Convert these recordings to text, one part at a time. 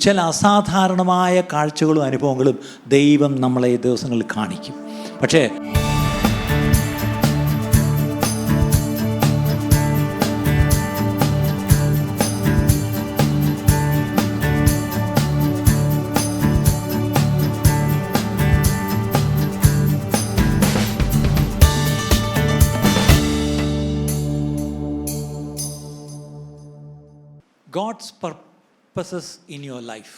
ചില അസാധാരണമായ കാഴ്ചകളും അനുഭവങ്ങളും ദൈവം നമ്മളെ ഈ ദിവസങ്ങളിൽ കാണിക്കും. പക്ഷേ God's purposes in your life,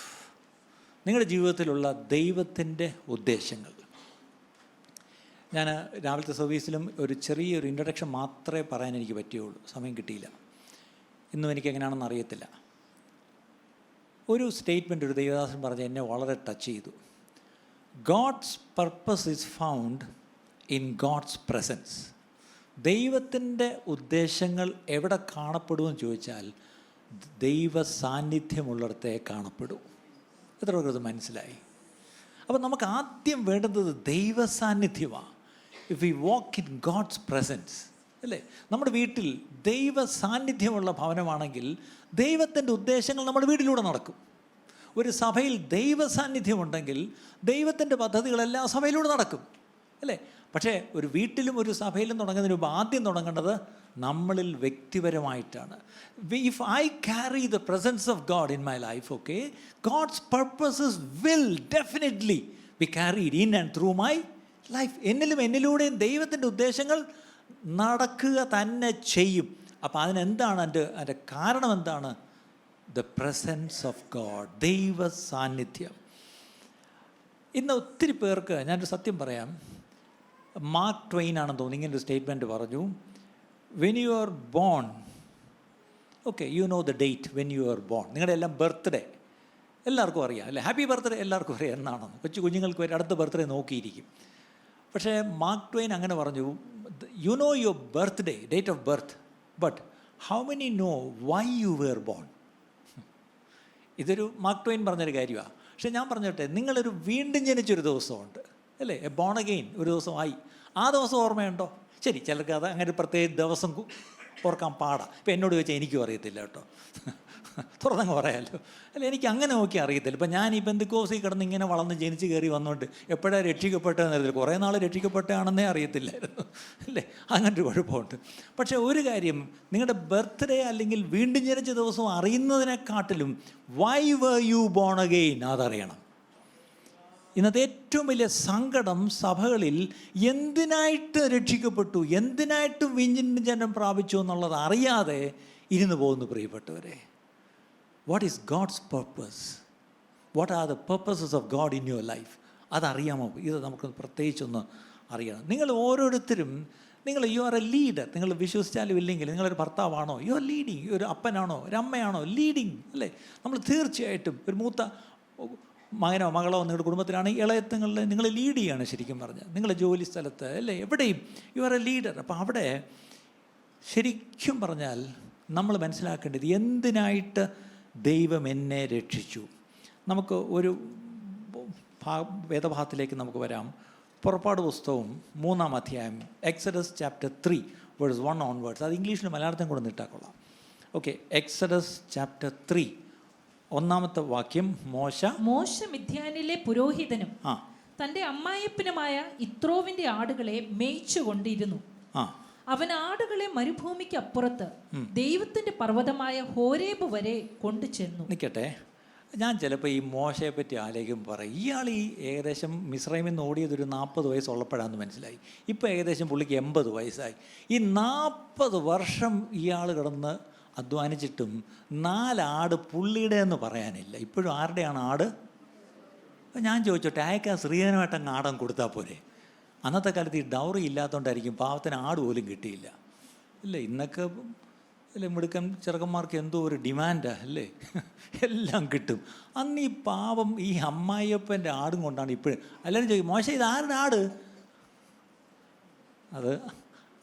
നിങ്ങളുടെ ജീവിതത്തിലുള്ള ദൈവത്തിൻ്റെ ഉദ്ദേശങ്ങൾ. ഞാൻ രാവിലത്തെ സർവീസിലും ഒരു ചെറിയൊരു ഇൻട്രൊഡക്ഷൻ മാത്രമേ പറയാൻ എനിക്ക് പറ്റുകയുള്ളൂ, സമയം കിട്ടിയില്ല. ഇന്നും എനിക്ക് എങ്ങനെയാണെന്ന് അറിയത്തില്ല. ഒരു സ്റ്റേറ്റ്മെൻറ്റ് ഒരു ദൈവദാസൻ പറഞ്ഞ് എന്നെ വളരെ ടച്ച് ചെയ്തു. God's purpose is found in God's presence. ദൈവത്തിൻ്റെ ഉദ്ദേശങ്ങൾ എവിടെ കാണപ്പെടുമെന്ന് ചോദിച്ചാൽ ദൈവ സാന്നിധ്യമുള്ളിടത്തെ കാണപ്പെടൂ. എത്ര പേർക്ക് മനസ്സിലായി? അപ്പോൾ നമുക്ക് ആദ്യം വേണ്ടുന്നത് ദൈവ സാന്നിധ്യമാണ്. If we walk in God's presence, അല്ലേ? നമ്മുടെ വീട്ടിൽ ദൈവ സാന്നിധ്യമുള്ള ഭവനമാണെങ്കിൽ ദൈവത്തിൻ്റെ ഉദ്ദേശങ്ങൾ നമ്മുടെ വീട്ടിലൂടെ നടക്കും. ഒരു സഭയിൽ ദൈവ സാന്നിധ്യമുണ്ടെങ്കിൽ ദൈവത്തിൻ്റെ പദ്ധതികളെല്ലാം സഭയിലൂടെ നടക്കും, അല്ലേ? പക്ഷേ ഒരു വീട്ടിലും ഒരു സഭയിലും തുടങ്ങുന്നതിന് മുമ്പ് ആദ്യം തുടങ്ങേണ്ടത് നമ്മളിൽ വ്യക്തിപരമായിട്ടാണ്. If I carry the presence of God in my life, okay, God's purposes will definitely be carried in and through my life. എന്നിലൂടെയും ദൈവത്തിൻ്റെ ഉദ്ദേശങ്ങൾ നടക്കുക തന്നെ ചെയ്യും. അപ്പോൾ അതിനെന്താണ് അതിൻ്റെ കാരണം എന്താണ്? ദ പ്രസൻസ് ഓഫ് ഗോഡ്, ദൈവ സാന്നിധ്യം. ഇന്ന് ഒത്തിരി പേർക്ക് ഞാനൊരു സത്യം പറയാം, മാർക്ക് ട്വെയിൻ ആണെന്ന് തോന്നുന്നു ഇങ്ങനൊരു സ്റ്റേറ്റ്മെൻറ്റ് പറഞ്ഞു. When you are bone, okay, you know the date when you are bone. നിങ്ങളുടെ എല്ലാം ബർത്ത്ഡേ എല്ലാവർക്കും അറിയാം, അല്ലേ? ഹാപ്പി ബർത്ത്ഡേ എല്ലാവർക്കും അറിയാം എന്നാണെന്ന്. കുഞ്ഞുങ്ങൾക്ക് വരെ അടുത്ത ബർത്ത്ഡേ നോക്കിയിരിക്കും. പക്ഷേ മാർക്ക് ട്വെയിൻ അങ്ങനെ പറഞ്ഞു, you know your birthday, date of birth, but how many know why you were born? ഇതൊരു മാർക്ക് ട്വെയിൻ പറഞ്ഞൊരു കാര്യമാണ്. പക്ഷേ ഞാൻ പറഞ്ഞോട്ടെ, നിങ്ങളൊരു വീണ്ടും ജനിച്ചൊരു ദിവസമുണ്ട്, അല്ലേ? എ ബോൺ അഗെയിൻ ഒരു ദിവസമായി. ആ ദിവസം ഓർമ്മയുണ്ടോ? ശരി, ചിലർക്ക് അത് അങ്ങനെ ഒരു പ്രത്യേക ദിവസം ഓർക്കാൻ പാടാം. ഇപ്പം എന്നോട് ചോദിച്ചാൽ എനിക്കും അറിയത്തില്ല കേട്ടോ, തുറന്നങ്ങ് പറയാമല്ലോ, അല്ല, എനിക്ക് അങ്ങനെ നോക്കി അറിയത്തില്ല. ഇപ്പം ഞാൻ ഈ ബന്ധുക്കോസിൽ കിടന്ന് ഇങ്ങനെ വളർന്ന് ജനിച്ച് കയറി വന്നുകൊണ്ട് എപ്പോഴാണ് രക്ഷിക്കപ്പെട്ടതെന്ന് അറിയത്തില്ല. കുറേ നാൾ രക്ഷിക്കപ്പെട്ടതാണെന്നേ അറിയത്തില്ലായിരുന്നു, അല്ലേ? അങ്ങനൊരു കുഴപ്പമുണ്ട്. പക്ഷേ ഒരു കാര്യം, നിങ്ങളുടെ ബർത്ത്ഡേ അല്ലെങ്കിൽ വീണ്ടും ജനിച്ച ദിവസം അറിയുന്നതിനെക്കാട്ടിലും വൈ വർ യു ബോൺ അഗെയിൻ അതറിയണം. ഇന്നത്തെ ഏറ്റവും വലിയ സങ്കടം സഭകളിൽ എന്തിനായിട്ട് രക്ഷിക്കപ്പെട്ടു, എന്തിനായിട്ട് വിഞ്ചനം പ്രാപിച്ചു എന്നുള്ളത് അറിയാതെ ഇരുന്ന് പോകുന്നു. പ്രിയപ്പെട്ടവരെ, what is God's purpose? What are the purposes of God in your life? അതറിയാമോ? ഇത് നമുക്ക് പ്രത്യേകിച്ചൊന്ന് അറിയണം. നിങ്ങൾ ഓരോരുത്തരും, യു ആർ എ ലീഡർ. നിങ്ങൾ വിശ്വസിച്ചാലും ഇല്ലെങ്കിൽ നിങ്ങളൊരു ഭർത്താവാണോ, യു ആർ ലീഡിങ്. ഒരു അപ്പനാണോ ഒരു അമ്മയാണോ, ലീഡിങ്, അല്ലേ? നമ്മൾ തീർച്ചയായിട്ടും ഒരു മൂത്ത മകനോ മകളോ നിങ്ങളുടെ കുടുംബത്തിലാണെങ്കിൽ ഇളയത്തങ്ങളിൽ നിങ്ങൾ ലീഡ് ചെയ്യാണ്. ശരിക്കും പറഞ്ഞാൽ നിങ്ങളുടെ ജോലി സ്ഥലത്ത്, അല്ലേ, എവിടെയും യു ആർ എ ലീഡർ. അപ്പോൾ അവിടെ ശരിക്കും പറഞ്ഞാൽ നമ്മൾ മനസ്സിലാക്കേണ്ടത് എന്തിനായിട്ട് ദൈവം എന്നെ രക്ഷിച്ചു. നമുക്ക് ഒരു വേദഭാഗത്തിലേക്ക് നമുക്ക് വരാം. പുറപ്പാട് പുസ്തകവും 3-ാം അധ്യായം, എക്സഡസ് ചാപ്റ്റർ 3 വേഴ്സ് 1 ഓൺവേർഡ്സ്. അത് ഇംഗ്ലീഷിലും മലയാളത്തിലും കൂടെ നിട്ടാൽ കൊള്ളാം. ഓക്കെ, എക്സഡസ് ചാപ്റ്റർ 3 1-ാമത്തെ വാക്യം. മോശ മിദ്യാനിലെ പുരോഹിതനും തൻ്റെ അമ്മായപ്പനുമായ ഇത്രോവിൻ്റെ ആടുകളെ മേയിച്ചുകൊണ്ടിരുന്നു. അവൻ ആടുകളെ മരുഭൂമിക്ക് അപ്പുറത്ത് ദൈവത്തിൻ്റെ പർവ്വതമായ ഹോരേബ് വരെ കൊണ്ടു ചെന്നു. നിൽക്കട്ടെ, ഞാൻ ചിലപ്പോൾ ഈ മോശയെ പറ്റി ആലോചിക്കുമ്പോൾ പറയും, ഇയാൾ ഈ ഏകദേശം മിസ്രൈമിൽ നിന്ന് ഓടിയതൊരു 40 വയസ്സുള്ളപ്പോഴാണെന്ന് മനസ്സിലായി. ഇപ്പോൾ ഏകദേശം പുള്ളിക്ക് 80 വയസ്സായി. ഈ 40 വർഷം ഇയാൾ കിടന്ന് അധ്വാനിച്ചിട്ടും 4 ആട് പുള്ളിയുടെ എന്ന് പറയാനില്ല. ഇപ്പോഴും ആരുടെയാണ് ആട്? ഞാൻ ചോദിച്ചോട്ടെ, അയക്കാ ശ്രീധനമായിട്ട് അങ്ങ് ആടം കൊടുത്താൽ പോരെ? അന്നത്തെ കാലത്ത് ഈ ഡൗറി ഇല്ലാത്തതുകൊണ്ടായിരിക്കും പാവത്തിന് ആട് പോലും കിട്ടിയില്ല, അല്ലേ? ഇന്നൊക്കെ അല്ലേ മിടുക്കൻ ചെറുക്കന്മാർക്ക് എന്തോ ഒരു ഡിമാൻഡാണ്, അല്ലേ? എല്ലാം കിട്ടും. അന്ന് ഈ പാവം ഈ അമ്മായിയപ്പൻ്റെ ആടും കൊണ്ടാണ് ഇപ്പോഴും എല്ലാവരും ചോദിക്കും, മോശം ഇത് ആരുടെ ആട്? അത്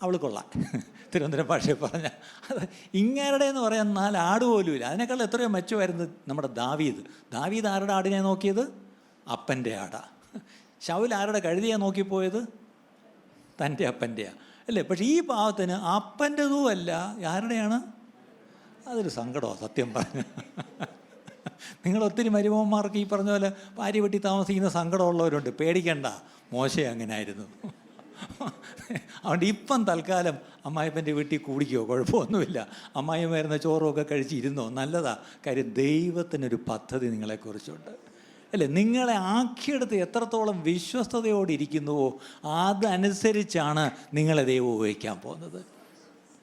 അവൾ കൊള്ളാം, തിരുവനന്തപുരം ഭാഷയിൽ പറഞ്ഞാൽ. അത് ഇങ്ങേരുടെ എന്ന് പറയാൻ 4 ആട് പോലും ഇല്ല. അതിനേക്കാൾ എത്രയോ മെച്ചമായിരുന്നു നമ്മുടെ ദാവീദ് ആരുടെ ആടിനെ നോക്കിയത്? അപ്പൻ്റെ ആടാ. ശൗൽ ആരുടെ കഴുതിയാണ് നോക്കിപ്പോയത്? തൻ്റെ അപ്പൻ്റെയാണ്, അല്ലേ? പക്ഷേ ഈ പാവത്തിന് അപ്പൻ്റെതും അല്ല, ആരുടെയാണ്? അതൊരു സങ്കടമാണ് സത്യം പറഞ്ഞ. നിങ്ങൾ ഒത്തിരി മരുമന്മാർക്ക് ഈ പറഞ്ഞ പോലെ ഭാര്യ വീട്ടിൽ താമസിക്കുന്ന സങ്കടമുള്ളവരുണ്ട്. പേടിക്കണ്ട, മോശം അങ്ങനെ ആയിരുന്നു. അതുകൊണ്ട് ഇപ്പം തൽക്കാലം അമ്മായിപ്പൻ്റെ വീട്ടിൽ കൂടിക്കോ, കുഴപ്പമൊന്നുമില്ല. അമ്മായിമ്മ വരുന്ന ചോറുമൊക്കെ കഴിച്ചിരുന്നോ, നല്ലതാ. കാര്യം ദൈവത്തിനൊരു പദ്ധതി നിങ്ങളെക്കുറിച്ചുണ്ട്, അല്ലേ? നിങ്ങളെ ആക്കിയെടുത്ത് എത്രത്തോളം വിശ്വസ്തയോടെ ഇരിക്കുന്നുവോ അതനുസരിച്ചാണ് നിങ്ങളെ ദൈവം ഉപയോഗിക്കാൻ പോകുന്നത്.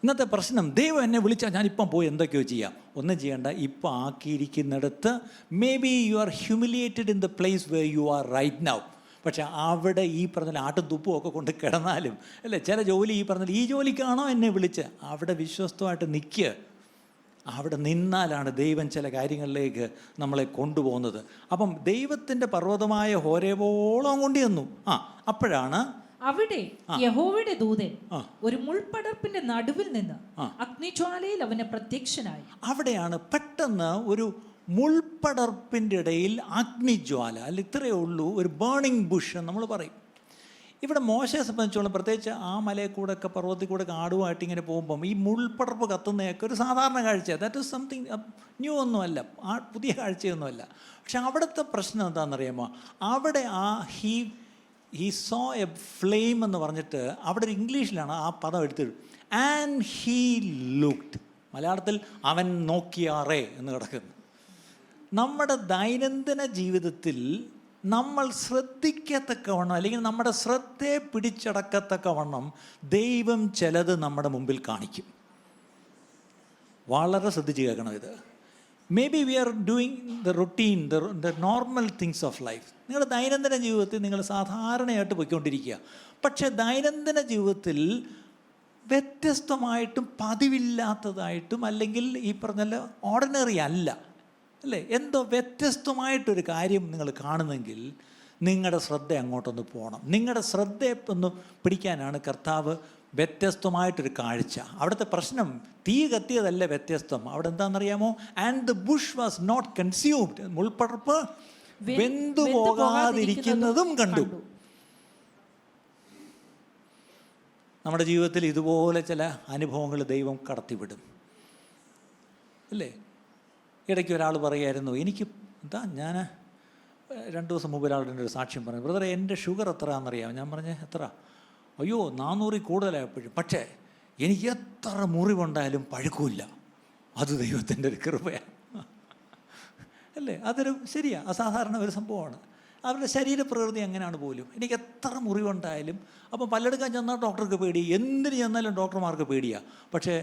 ഇന്നത്തെ പ്രശ്നം, ദൈവം എന്നെ വിളിച്ചാൽ ഞാനിപ്പം പോയി എന്തൊക്കെയോ ചെയ്യാം. ഒന്നും ചെയ്യണ്ട. ഇപ്പം ആക്കിയിരിക്കുന്നിടത്ത് maybe you are humiliated in the place where you are right now. പക്ഷെ അവിടെ ഈ പറഞ്ഞ ആട്ടും തുപ്പും ഒക്കെ കൊണ്ട് കിടന്നാലും, അല്ലേ, ചില ജോലി ഈ പറഞ്ഞാൽ ഈ ജോലിക്കാണോ എന്നെ വിളിച്ച്, അവിടെ വിശ്വസ്തമായിട്ട് നിൽക്കുക. അവിടെ നിന്നാലാണ് ദൈവം ചില കാര്യങ്ങളിലേക്ക് നമ്മളെ കൊണ്ടുപോകുന്നത്. അപ്പം ദൈവത്തിൻ്റെ പർവ്വതമായ ഹോരേബോളം കൊണ്ടുവന്നു. അപ്പോഴാണ് അവിടെ യഹോവയുടെ ദൂതൻ ഒരു മുൾപടർപ്പിന്റെ നടുവിൽ നിന്ന് അഗ്നിജ്വാലയിൽ അവന് പ്രത്യക്ഷനായി. അവിടെയാണ് പെട്ടെന്ന് ഒരു മുൾപടർപ്പിൻ്റെ ഇടയിൽ അഗ്നിജ്വാല, അല്ല ഇത്രയേ ഉള്ളൂ, ഒരു ബേണിംഗ് ബുഷ് എന്ന് നമ്മൾ പറയും. ഇവിടെ മോശയെ സംബന്ധിച്ചോളം, പ്രത്യേകിച്ച് ആ മലയിൽ കൂടെ ഒക്കെ പർവ്വതത്തിൽ കൂടെ ഒക്കെ ആടുമായിട്ട് ഇങ്ങനെ പോകുമ്പം ഈ മുൾപടർപ്പ് കത്തുന്നതൊക്കെ ഒരു സാധാരണ കാഴ്ച. ദാറ്റ് ഇസ് സംതിങ് ന്യൂ ഒന്നുമല്ല, പുതിയ കാഴ്ചയൊന്നുമല്ല. പക്ഷെ അവിടുത്തെ പ്രശ്നം എന്താണെന്നറിയാമോ? അവിടെ ഹി സോ എ ഫ്ലെയിം എന്ന് പറഞ്ഞിട്ട് അവിടെ ഒരു ഇംഗ്ലീഷിലാണ് ആ പദം എടുത്തത്. And he looked. മലയാളത്തിൽ അവൻ നോക്കിയാറേ എന്ന് കിടക്കുന്നു. നമ്മുടെ ദൈനംദിന ജീവിതത്തിൽ നമ്മൾ ശ്രദ്ധിക്കത്തക്കവണ്ണം, അല്ലെങ്കിൽ നമ്മുടെ ശ്രദ്ധയെ പിടിച്ചടക്കത്തക്കവണ്ണം ദൈവം ചിലത് നമ്മുടെ മുമ്പിൽ കാണിക്കും. വളരെ ശ്രദ്ധിച്ച് കേൾക്കണം ഇത്. Maybe we are doing the routine, the normal things of life. നിങ്ങളുടെ ദൈനംദിന ജീവിതത്തിൽ നിങ്ങൾ സാധാരണയായിട്ട് പോയിക്കൊണ്ടിരിക്കുക. പക്ഷേ ദൈനംദിന ജീവിതത്തിൽ വ്യത്യസ്തമായിട്ടും പതിവില്ലാത്തതായിട്ടും, അല്ലെങ്കിൽ ഈ പറഞ്ഞ ഓർഡിനറി അല്ല, അല്ലേ, എന്തോ വ്യത്യസ്തമായിട്ടൊരു കാര്യം നിങ്ങൾ കാണുന്നെങ്കിൽ നിങ്ങളുടെ ശ്രദ്ധ അങ്ങോട്ടൊന്ന് പോകണം. നിങ്ങളുടെ ശ്രദ്ധയെ ഒന്ന് പിടിക്കാനാണ് കർത്താവ് വ്യത്യസ്തമായിട്ടൊരു കാഴ്ച. അവിടുത്തെ പ്രശ്നം തീ കത്തിയതല്ല വ്യത്യസ്തം. അവിടെ എന്താണെന്നറിയാമോ? And the bush was not consumed. മുൾപടർപ്പ് വെന്തു പോകാതിരിക്കുന്നതും കണ്ടു. നമ്മുടെ ജീവിതത്തിൽ ഇതുപോലെ ചില അനുഭവങ്ങൾ ദൈവം കടത്തിവിടും, അല്ലേ? ഇടയ്ക്ക് ഒരാൾ പറയുമായിരുന്നു, എനിക്ക് ഞാൻ 2 ദിവസം മുമ്പ് ഒരാളുടെ ഒരു സാക്ഷ്യം പറഞ്ഞു, ബ്രദറെ എൻ്റെ ഷുഗർ എത്രയാണെന്നറിയാം. ഞാൻ പറഞ്ഞേ എത്ര? അയ്യോ 400 കൂടുതലായപ്പോഴും, പക്ഷേ എനിക്ക് എത്ര മുറിവുണ്ടായാലും പഴുക്കില്ല. അത് ദൈവത്തിൻ്റെ ഒരു കൃപയാണ്, അല്ലേ? അതൊരു ശരിയാണ്, അസാധാരണ ഒരു സംഭവമാണ്. അവരുടെ ശരീരപ്രകൃതി അങ്ങനെയാണ് പോലും. എനിക്ക് എത്ര മുറിവുണ്ടായാലും, അപ്പം പല്ലെടുക്കാൻ ചെന്നാൽ ഡോക്ടർക്ക് പേടി, എന്തിന് ചെന്നാലും ഡോക്ടർമാർക്ക് പേടിയാണ്. പക്ഷേ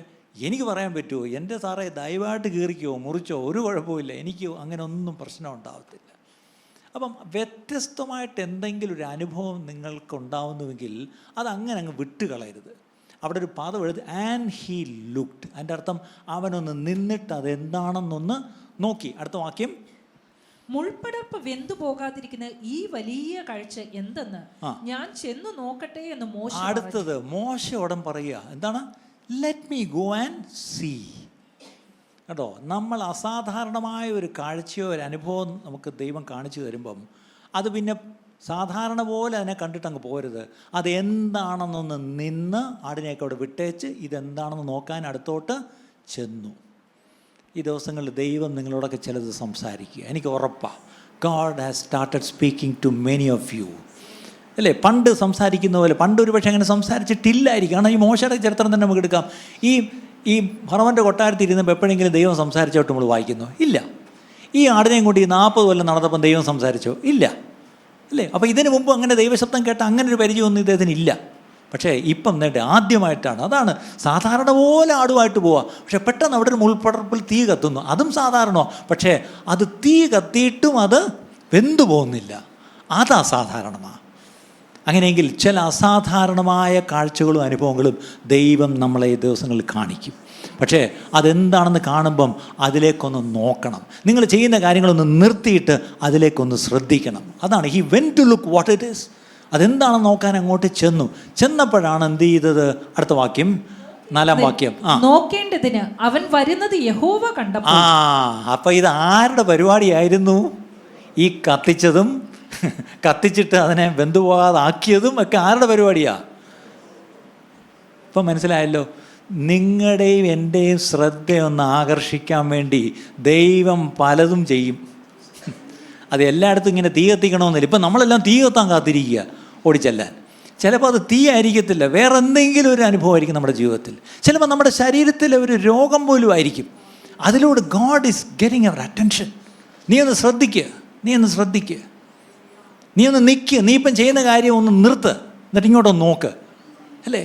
എനിക്ക് പറയാൻ പറ്റുമോ, എൻ്റെ സാറേ ദയവായിട്ട് കീറിക്കോ മുറിച്ചോ ഒരു കുഴപ്പമില്ല, എനിക്ക് അങ്ങനെ ഒന്നും പ്രശ്നം ഉണ്ടാവത്തില്ല. അപ്പം വ്യത്യസ്തമായിട്ട് എന്തെങ്കിലും ഒരു അനുഭവം നിങ്ങൾക്കുണ്ടാവുന്നുവെങ്കിൽ അതങ്ങനെ അങ്ങ് വിട്ടുകളയരുത്. അവിടെ ഒരു പദം എഴുതി, ആൻഡ് ഹീ ലുക്ഡ്. അതിൻ്റെ അർത്ഥം അവനൊന്ന് നിന്നിട്ട് അതെന്താണെന്നൊന്ന് നോക്കി. അടുത്ത വാക്യം, മുൾപടർപ്പ് വെന്തു പോകാതിരിക്കുന്ന ഈ വലിയ കാഴ്ച എന്തെന്ന് ഞാൻ ചെന്നു നോക്കട്ടെ എന്ന് മോശ. അടുത്തത് മോശയോടൻ പറയുക, എന്താണ്? Let me go and see. കേട്ടോ, നമ്മൾ അസാധാരണമായ ഒരു കാഴ്ചയോ ഒരു അനുഭവം നമുക്ക് ദൈവം കാണിച്ചു തരുമ്പം അത് പിന്നെ സാധാരണ പോലെ അതിനെ കണ്ടിട്ട് അങ്ങ് പോരുത്. അതെന്താണെന്നൊന്ന് നിന്ന് ആടിനെയൊക്കെ അവിടെ വിട്ടേച്ച് ഇതെന്താണെന്ന് നോക്കാൻ അടുത്തോട്ട് ചെന്നു. ഈ ദിവസങ്ങളിൽ ദൈവം നിങ്ങളോടൊക്കെ ചിലത് സംസാരിക്കുക, എനിക്ക് ഉറപ്പാണ്. God has started speaking to many of you, അല്ലേ? പണ്ട് സംസാരിക്കുന്ന പോലെ, പണ്ട് ഒരു പക്ഷേ അങ്ങനെ സംസാരിച്ചിട്ടില്ലായിരിക്കും. കാരണം ഈ മോശയുടെ ചരിത്രം തന്നെ നമുക്ക് എടുക്കാം. ഈ ഫറവൻ്റെ കൊട്ടാരത്തിൽ ഇരുന്നപ്പോൾ എപ്പോഴെങ്കിലും ദൈവം സംസാരിച്ചോട്ട് നമ്മൾ വായിക്കുന്നു? ഇല്ല. ഈ ആടിനെയും കൊണ്ട് ഈ 40 കൊല്ലം നടന്നപ്പം ദൈവം സംസാരിച്ചോ? ഇല്ല, അല്ലേ? അപ്പോൾ ഇതിനു മുമ്പ് അങ്ങനെ ദൈവശബ്ദം കേട്ട അങ്ങനെ ഒരു പരിചയമൊന്നും ഇദ്ദേഹത്തിന് ഇല്ല. പക്ഷേ ഇപ്പം നേട്ടെ ആദ്യമായിട്ടാണ്. അതാണ് സാധാരണ പോലെ ആടുമായിട്ട് പോവുക, പക്ഷെ പെട്ടെന്ന് അവിടെ ഒരു മുൾപടർപ്പിൽ തീ കത്തുന്നു. അതും സാധാരണമാണ്, പക്ഷേ അത് തീ കത്തിയിട്ടും അത് വെന്തു പോകുന്നില്ല. അത് അസാധാരണമാണ്. അങ്ങനെയെങ്കിൽ ചില അസാധാരണമായ കാഴ്ചകളും അനുഭവങ്ങളും ദൈവം നമ്മളെ ഈ ദിവസങ്ങളിൽ കാണിക്കും. പക്ഷേ അതെന്താണെന്ന് കാണുമ്പം അതിലേക്കൊന്ന് നോക്കണം. നിങ്ങൾ ചെയ്യുന്ന കാര്യങ്ങളൊന്ന് നിർത്തിയിട്ട് അതിലേക്കൊന്ന് ശ്രദ്ധിക്കണം. അതാണ് he went to look what it is. അതെന്താണെന്ന് നോക്കാൻ അങ്ങോട്ട് ചെന്നപ്പോഴാണ് എന്ത് ചെയ്തത്? അടുത്ത വാക്യം, 4-ാം വാക്യം, നോക്കേണ്ടതിന് അവൻ വരുന്നത് യഹോവ കണ്ടപ്പോൾ. അപ്പം ഇത് ആരുടെ പരിപാടിയായിരുന്നു? ഈ കത്തിച്ചതും കത്തിച്ചിട്ട് അതിനെ വെന്തുപോകാതാക്കിയതും ഒക്കെ ആരുടെ പരിപാടിയാ? ഇപ്പം മനസ്സിലായല്ലോ. നിങ്ങളുടെയും എൻ്റെയും ശ്രദ്ധയൊന്ന് ആകർഷിക്കാൻ വേണ്ടി ദൈവം പലതും ചെയ്യും. അത് എല്ലായിടത്തും ഇങ്ങനെ തീ കത്തിക്കണമെന്നില്ല. ഇപ്പം നമ്മളെല്ലാം തീ കത്താൻ കാത്തിരിക്കുക ഓടിച്ചെല്ലാൻ. ചിലപ്പോൾ അത് തീ ആയിരിക്കത്തില്ല, വേറെ എന്തെങ്കിലും ഒരു അനുഭവമായിരിക്കും നമ്മുടെ ജീവിതത്തിൽ. ചിലപ്പോൾ നമ്മുടെ ശരീരത്തിലെ ഒരു രോഗം പോലും ആയിരിക്കും. അതിലൂടെ God is getting our attention. നീ ഒന്ന് ശ്രദ്ധിക്കുക, നീ ഒന്ന് നിൽക്കുക, നീ ഇപ്പം ചെയ്യുന്ന കാര്യം ഒന്ന് നിർത്ത്, എന്നിട്ട് ഇങ്ങോട്ടൊന്ന് നോക്ക്, അല്ലേ?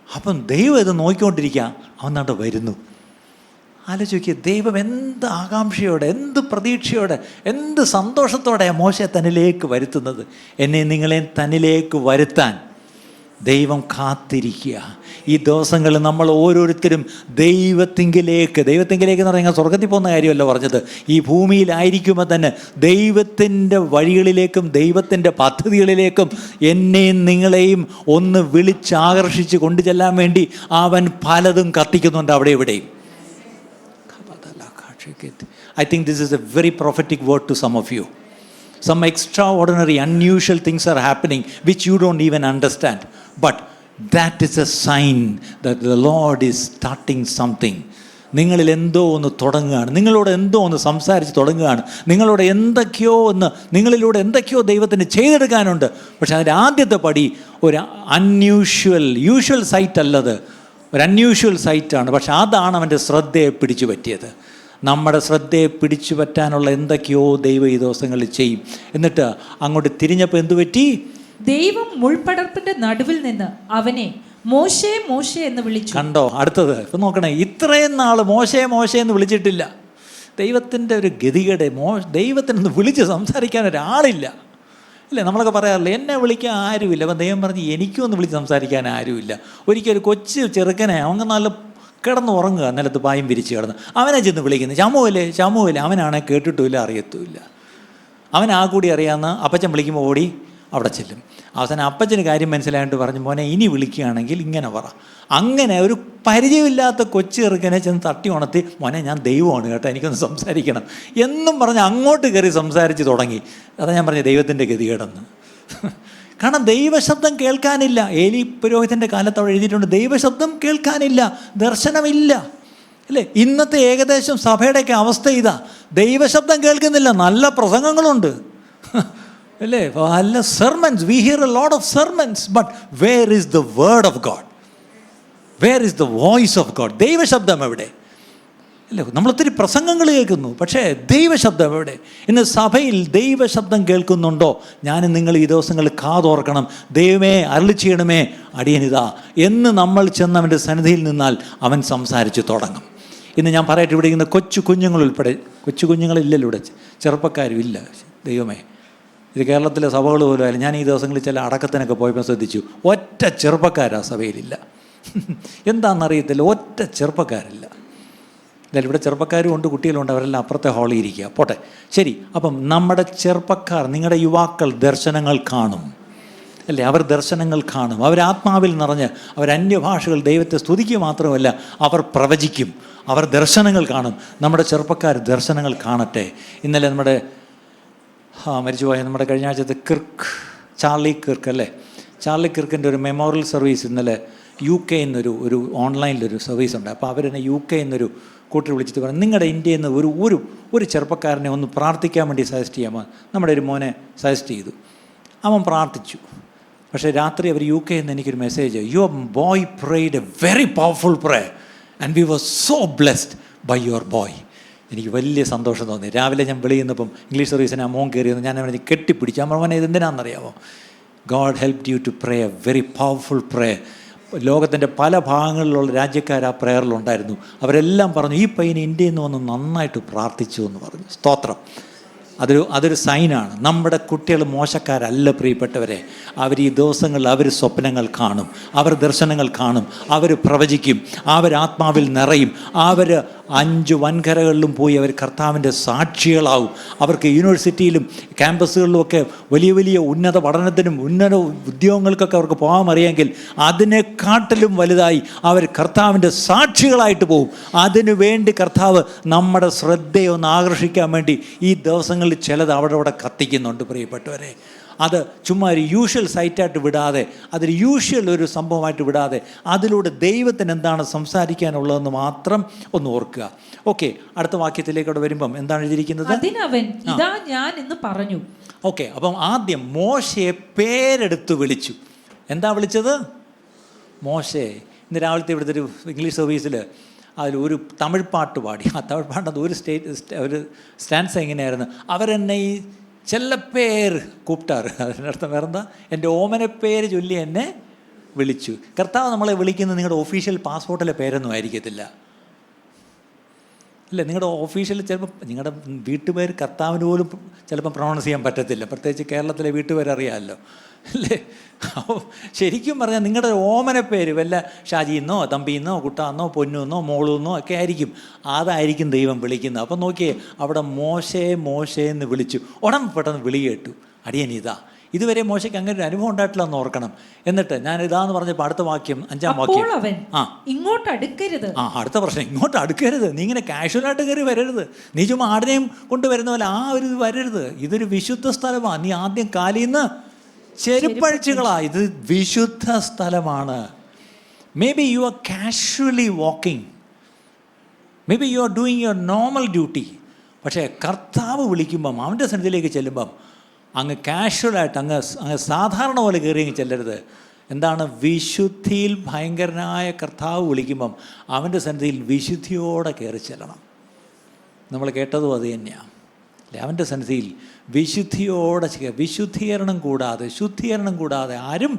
അപ്പം ദൈവം ഇത് നോക്കിക്കൊണ്ടിരിക്കുക, അവൻ നാട്ട് വരുന്നു. ആലോചിക്കുക, ദൈവം എന്ത് ആകാംക്ഷയോടെ, എന്ത് പ്രതീക്ഷയോടെ, എന്ത് സന്തോഷത്തോടെയാണ് മോശയെ തന്നിലേക്ക് വരുത്തുന്നത്. എന്നെ നിങ്ങളെ തന്നിലേക്ക് വരുത്താൻ ദൈവം കാത്തിരിക്കുക. ഈ ദിവസങ്ങളിൽ നമ്മൾ ഓരോരുത്തരും ദൈവത്തിങ്കിലേക്ക് എന്ന് പറഞ്ഞാൽ സ്വർഗത്തിൽ പോകുന്ന കാര്യമല്ല പറഞ്ഞത്, ഈ ഭൂമിയിലായിരിക്കുമ്പോൾ തന്നെ ദൈവത്തിൻ്റെ വഴികളിലേക്കും ദൈവത്തിൻ്റെ പദ്ധതികളിലേക്കും എന്നെയും നിങ്ങളെയും ഒന്ന് വിളിച്ചാകർഷിച്ച് കൊണ്ടു ചെല്ലാൻ വേണ്ടി അവൻ പലതും കത്തിക്കുന്നുണ്ട് അവിടെ ഇവിടെയും. I think this is a very prophetic word to some of you. Some extraordinary, unusual things are happening which you don't even understand. But that is a sign that the Lord is starting something. നിങ്ങളിൽ എന്തോ ഒന്ന് തുടങ്ങുകയാണ്, നിങ്ങളോട് എന്തോ ഒന്ന് സംസാരിച്ച് തുടങ്ങുകയാണ്, നിങ്ങളിലൂടെ എന്തൊക്കെയോ ദൈവത്തിന് ചെയ്തെടുക്കാനുണ്ട്. പക്ഷെ അതിൻ്റെ ആദ്യത്തെ പടി ഒരു യൂഷ്വൽ സൈറ്റ് അല്ലത്, ഒരു അൺയൂഷ്വൽ സൈറ്റാണ്. പക്ഷെ അതാണ് അവൻ്റെ ശ്രദ്ധയെ പിടിച്ചു പറ്റിയത്. നമ്മുടെ ശ്രദ്ധയെ പിടിച്ചു പറ്റാനുള്ള എന്തൊക്കെയോ ദൈവം ഈ ദിവസങ്ങളിൽ ചെയ്യും. എന്നിട്ട് അങ്ങോട്ട് തിരിഞ്ഞപ്പോൾ എന്തു പറ്റി? ദൈവം മുൾപടർപ്പിന്റെ നടുവിൽ നിന്ന് അവനെ മോശേ മോശേ എന്ന് വിളിച്ചു. കണ്ടോ? അടുത്തത് ഇപ്പം നോക്കണേ, ഇത്രയും നാൾ മോശേ മോശേ എന്ന് വിളിച്ചിട്ടില്ല. ദൈവത്തിൻ്റെ ഒരു ഗതികേട്, ദൈവത്തിനൊന്ന് വിളിച്ച് സംസാരിക്കാൻ ഒരാളില്ല, ഇല്ലേ? നമ്മളൊക്കെ പറയാറില്ല, എന്നെ വിളിക്കാൻ ആരുമില്ല. അപ്പം ദൈവം പറഞ്ഞ് എനിക്കും ഒന്ന് വിളിച്ച് സംസാരിക്കാൻ ആരുമില്ല. ഒരിക്കൽ ഒരു കൊച്ചു ചെറുക്കനെ, അവൻ നല്ല കിടന്ന് ഉറങ്ങുക, നിലത്ത് പായും വിരിച്ച് കിടന്ന്, അവനെ ചെന്ന് വിളിക്കുന്നത് ചമുവില്ലേ. അവനാണെ കേട്ടിട്ടുമില്ല, അറിയത്തുമില്ല. അവൻ ആ കൂടി അറിയാമെന്ന് അപ്പച്ചൻ വിളിക്കുമ്പോൾ ഓടി അവിടെ ചെല്ലും. അവസാനം അപ്പച്ചന് കാര്യം മനസ്സിലായിട്ട് പറഞ്ഞു, മോനെ ഇനി വിളിക്കുകയാണെങ്കിൽ ഇങ്ങനെ പറ. അങ്ങനെ ഒരു പരിചയമില്ലാത്ത കൊച്ചു ചെറുക്കനെ ചെന്ന് തട്ടി ഉണർത്തി, മോനെ ഞാൻ ദൈവമാണ് കേട്ടോ, എനിക്കൊന്ന് സംസാരിക്കണം എന്നും പറഞ്ഞ് അങ്ങോട്ട് കയറി സംസാരിച്ച് തുടങ്ങി. അതാ ഞാൻ പറഞ്ഞ ദൈവത്തിൻ്റെ ഗതികേടെന്ന്. കാരണം ദൈവശബ്ദം കേൾക്കാനില്ല. ഏലി പുരോഹിതൻ്റെ കാലത്ത് അവിടെ എഴുതിയിട്ടുണ്ട്, ദൈവശബ്ദം കേൾക്കാനില്ല, ദർശനമില്ല, അല്ലേ? ഇന്നത്തെ ഏകദേശം സഭയുടെയൊക്കെ അവസ്ഥ ഇതാ, ദൈവശബ്ദം കേൾക്കുന്നില്ല. നല്ല പ്രസംഗങ്ങളുണ്ട്, അല്ലേ? നല്ല sermons, we hear a lot of sermons, but where is the word of God? Where is the voice of God? ദൈവശബ്ദം എവിടെ? അല്ലേ? നമ്മളൊത്തിരി പ്രസംഗങ്ങൾ കേൾക്കുന്നു, പക്ഷേ ദൈവശബ്ദം എവിടെ? ഇന്ന് സഭയിൽ ദൈവശബ്ദം കേൾക്കുന്നുണ്ടോ? ഞാനും നിങ്ങൾ ഈ ദിവസങ്ങളിൽ കാതോർക്കണം. ദൈവമേ അരുളി ചെയ്യണമേ, അടിയനിതാ എന്ന് നമ്മൾ ചെന്ന് അവൻ്റെ സന്നിധിയിൽ നിന്നാൽ അവൻ സംസാരിച്ച് തുടങ്ങും. ഇന്ന് ഞാൻ പറയട്ടെ, ഇവിടെ ഇന്ന് കൊച്ചു കുഞ്ഞുങ്ങളുൾപ്പെടെ, കൊച്ചു കുഞ്ഞുങ്ങളില്ലല്ലോ ഇവിടെ, ചെറുപ്പക്കാരും ഇല്ല. ദൈവമേ, ഇത് കേരളത്തിലെ സഭകൾ പോലും ആയാലും, ഞാൻ ഈ ദിവസങ്ങളിൽ ചില അടക്കത്തിനൊക്കെ പോയപ്പോൾ ശ്രദ്ധിച്ചു, ഒറ്റ ചെറുപ്പക്കാരാ സഭയിലില്ല. എന്താണെന്നറിയത്തില്ല, ഒറ്റ ചെറുപ്പക്കാരില്ല. എന്തായാലും ഇവിടെ ചെറുപ്പക്കാരും ഉണ്ട്, കുട്ടികളുണ്ട്, അവരെല്ലാം അപ്പുറത്തെ ഹാളിൽ ഇരിക്കുക. പോട്ടെ, ശരി. അപ്പം നമ്മുടെ ചെറുപ്പക്കാർ, നിങ്ങളുടെ യുവാക്കൾ ദർശനങ്ങൾ കാണും, അല്ലേ? അവർ ദർശനങ്ങൾ കാണും, അവർ ആത്മാവിൽ നിറഞ്ഞ് അവർ അന്യഭാഷകൾ ദൈവത്തെ സ്തുതിക്കുക മാത്രമല്ല, അവർ പ്രവചിക്കും, അവർ ദർശനങ്ങൾ കാണും. നമ്മുടെ ചെറുപ്പക്കാർ ദർശനങ്ങൾ കാണട്ടെ. ഇന്നലെ നമ്മുടെ മരിച്ചുപോയ നമ്മുടെ കഴിഞ്ഞ ആഴ്ചത്തെ ചാർലി കിർക്ക്, അല്ലേ? ചാർലി കിർക്കിൻ്റെ ഒരു മെമ്മോറിയൽ സർവീസ് ഇന്നലെ UK ഒരു ഓൺലൈനിലൊരു സർവീസ് ഉണ്ട്. അപ്പോൾ അവരെന്നെ UK കൂട്ടർ വിളിച്ചിട്ട് പറഞ്ഞു, നിങ്ങളുടെ ഇന്ത്യയിൽ നിന്ന് ഒരു ചെറുപ്പക്കാരനെ ഒന്ന് പ്രാർത്ഥിക്കാൻ വേണ്ടി സജസ്റ്റ് ചെയ്യാമോ? നമ്മുടെ ഒരു മോനെ സജസ്റ്റ് ചെയ്തു. അവൻ പ്രാർത്ഥിച്ചു. പക്ഷേ രാത്രി അവർ UK എനിക്കൊരു message, your boy prayed a very powerful prayer and we were so blessed by your boy. എനിക്ക് വലിയ സന്തോഷം തോന്നി. രാവിലെ ഞാൻ വെളിയിൽ നിന്നപ്പം ഇംഗ്ലീഷ് സർവീസിന് ആ മോൻ കയറിയെന്ന് ഞാൻ അവനെ കെട്ടിപ്പിടിച്ചു. ആ മോനെ ഇതെന്തിനാണെന്നറിയാമോ? God helped you to pray a very powerful prayer. ലോകത്തിൻ്റെ പല ഭാഗങ്ങളിലുള്ള രാജ്യക്കാർ ആ പ്രേയറിലുണ്ടായിരുന്നു. അവരെല്ലാം പറഞ്ഞു, ഈ പയ്യന് ഇന്ത്യയിൽ നിന്ന് വന്ന് നന്നായിട്ട് പ്രാർത്ഥിച്ചു എന്ന് പറഞ്ഞു. സ്തോത്രം. അതൊരു സൈനാണ്. നമ്മുടെ കുട്ടികൾ മോശക്കാരല്ല പ്രിയപ്പെട്ടവരെ. അവർ ഈ ദിവസങ്ങളിൽ അവർ സ്വപ്നങ്ങൾ കാണും, അവർ ദർശനങ്ങൾ കാണും, അവർ പ്രവചിക്കും, അവർ ആത്മാവിൽ നിറയും, അവർ 5 വൻകരകളിലും പോയി അവർ കർത്താവിൻ്റെ സാക്ഷികളാവും. അവർക്ക് യൂണിവേഴ്സിറ്റിയിലും ക്യാമ്പസുകളിലുമൊക്കെ വലിയ ഉന്നത പഠനത്തിനും ഉന്നത ഉദ്യോഗങ്ങൾക്കൊക്കെ അവർക്ക് പോകാൻ അറിയാമെങ്കിൽ അതിനെക്കാട്ടിലും വലുതായി അവർ കർത്താവിൻ്റെ സാക്ഷികളായിട്ട് പോകും. അതിനു വേണ്ടി കർത്താവ് നമ്മുടെ ശ്രദ്ധയെ ഒന്ന് ആകർഷിക്കാൻ വേണ്ടി ഈ ദിവസങ്ങളിൽ സ്ഥലങ്ങളിൽ ചിലത് അവിടെ കത്തിക്കുന്നുണ്ട് പ്രിയപ്പെട്ടവരെ. അത് ചുമ്മാ ഒരു യൂഷ്വൽ സൈറ്റായിട്ട് വിടാതെ, അതൊരു യൂഷ്വൽ ഒരു സംഭവമായിട്ട് വിടാതെ, അതിലൂടെ ദൈവത്തിന് എന്താണ് സംസാരിക്കാനുള്ളതെന്ന് മാത്രം ഒന്ന് ഓർക്കുക. ഓക്കെ, അടുത്ത വാക്യത്തിലേക്കവിടെ വരുമ്പം എന്താണ് എഴുതിയിരിക്കുന്നത്? അതിനവൻ ഇതാ ഞാൻ എന്ന് പറഞ്ഞു. ഓക്കെ, അപ്പം ആദ്യം മോശയെ പേരെടുത്ത് വിളിച്ചു. എന്താ വിളിച്ചത്? മോശെ. ഇന്ന് രാവിലത്തെ ഇവിടുത്തെ ഒരു ഇംഗ്ലീഷ് സർവീസിൽ അതിലൊരു തമിഴ് പാട്ട് പാടി. ആ തമിഴ് പാട്ടിനകത്ത് ഒരു സ്റ്റാൻസ് എങ്ങനെയായിരുന്നു? അവരെന്നെ ഈ ചെല്ലപ്പേര് കൂപ്പിട്ടാറ്. അതിനർത്ഥം വേറെന്താ? എൻ്റെ ഓമനപ്പേര് ചൊല്ലി എന്നെ വിളിച്ചു. കർത്താവ് നമ്മളെ വിളിക്കുന്നത് നിങ്ങളുടെ ഒഫീഷ്യൽ പാസ്പോർട്ടിലെ പേരൊന്നും ആയിരിക്കത്തില്ല, അല്ലേ? നിങ്ങളുടെ ഒഫീഷ്യൽ ചിലപ്പോൾ നിങ്ങളുടെ വീട്ടുപേര് കർത്താവിന് പോലും ചിലപ്പോൾ പ്രൊണൗൺസ് ചെയ്യാൻ പറ്റത്തില്ല, പ്രത്യേകിച്ച് കേരളത്തിലെ വീട്ടുപേരറിയാമല്ലോ, അല്ലേ? അപ്പോൾ ശരിക്കും പറഞ്ഞാൽ നിങ്ങളുടെ ഓമനപ്പേര് വല്ല ഷാജിന്നോ തമ്പിന്നോ കുട്ടാന്നോ പൊന്നൂന്നോ മോളൂന്നോ ഒക്കെ ആയിരിക്കും. അതായിരിക്കും ദൈവം വിളിക്കുന്നത്. അപ്പം നോക്കിയേ, അവിടെ മോശേ മോശേ എന്ന് വിളിച്ചു. പെട്ടെന്ന് വിളി കേട്ടു, അടിയനിതാ. ഇതുവരെ മോശയ്ക്ക് അങ്ങനെ ഒരു അനുഭവം ഉണ്ടായിട്ടില്ല എന്ന് ഓർക്കണം. എന്നിട്ട് ഞാൻ ഇതാന്ന് പറഞ്ഞപ്പോൾ അടുത്ത വാക്യം, 5-ാം വാക്യം, ഇങ്ങോട്ട് അടുക്കരുത്. അടുത്ത പ്രശ്നം, ഇങ്ങോട്ട് അടുക്കരുത്. നീ ഇങ്ങനെ കാഷ്വലായിട്ട് കയറി വരരുത്. നീ ചുമ്മാ ആടിനെയും കൊണ്ടുവരുന്ന പോലെ ഒരു ഇത് വരരുത്. ഇതൊരു വിശുദ്ധ സ്ഥലമാണ്. നീ ആദ്യം കാലിന്ന് ചെരുപ്പഴിച്ചുകളാ. ഇത് വിശുദ്ധ സ്ഥലമാണ്. May be you R casually walking, may be you are doing your normal duty. പക്ഷേ കർത്താവ് വിളിക്കുമ്പം, അവൻ്റെ സന്നിധിയിലേക്ക് ചെല്ലുമ്പം അങ്ങ് കാഷ്വലായിട്ട് അങ്ങ് സാധാരണ പോലെ കയറിയെങ്കിൽ ചെല്ലരുത്. എന്താണ്? വിശുദ്ധിയിൽ ഭയങ്കരനായ കർത്താവ് വിളിക്കുമ്പം അവൻ്റെ സന്നിധിയിൽ വിശുദ്ധിയോടെ കയറി ചെല്ലണം. നമ്മൾ കേട്ടതും അത് തന്നെയാണ്, അല്ലേ? അവൻ്റെ സന്നിധിയിൽ വിശുദ്ധിയോടെ ശുദ്ധീകരണം കൂടാതെ ആരും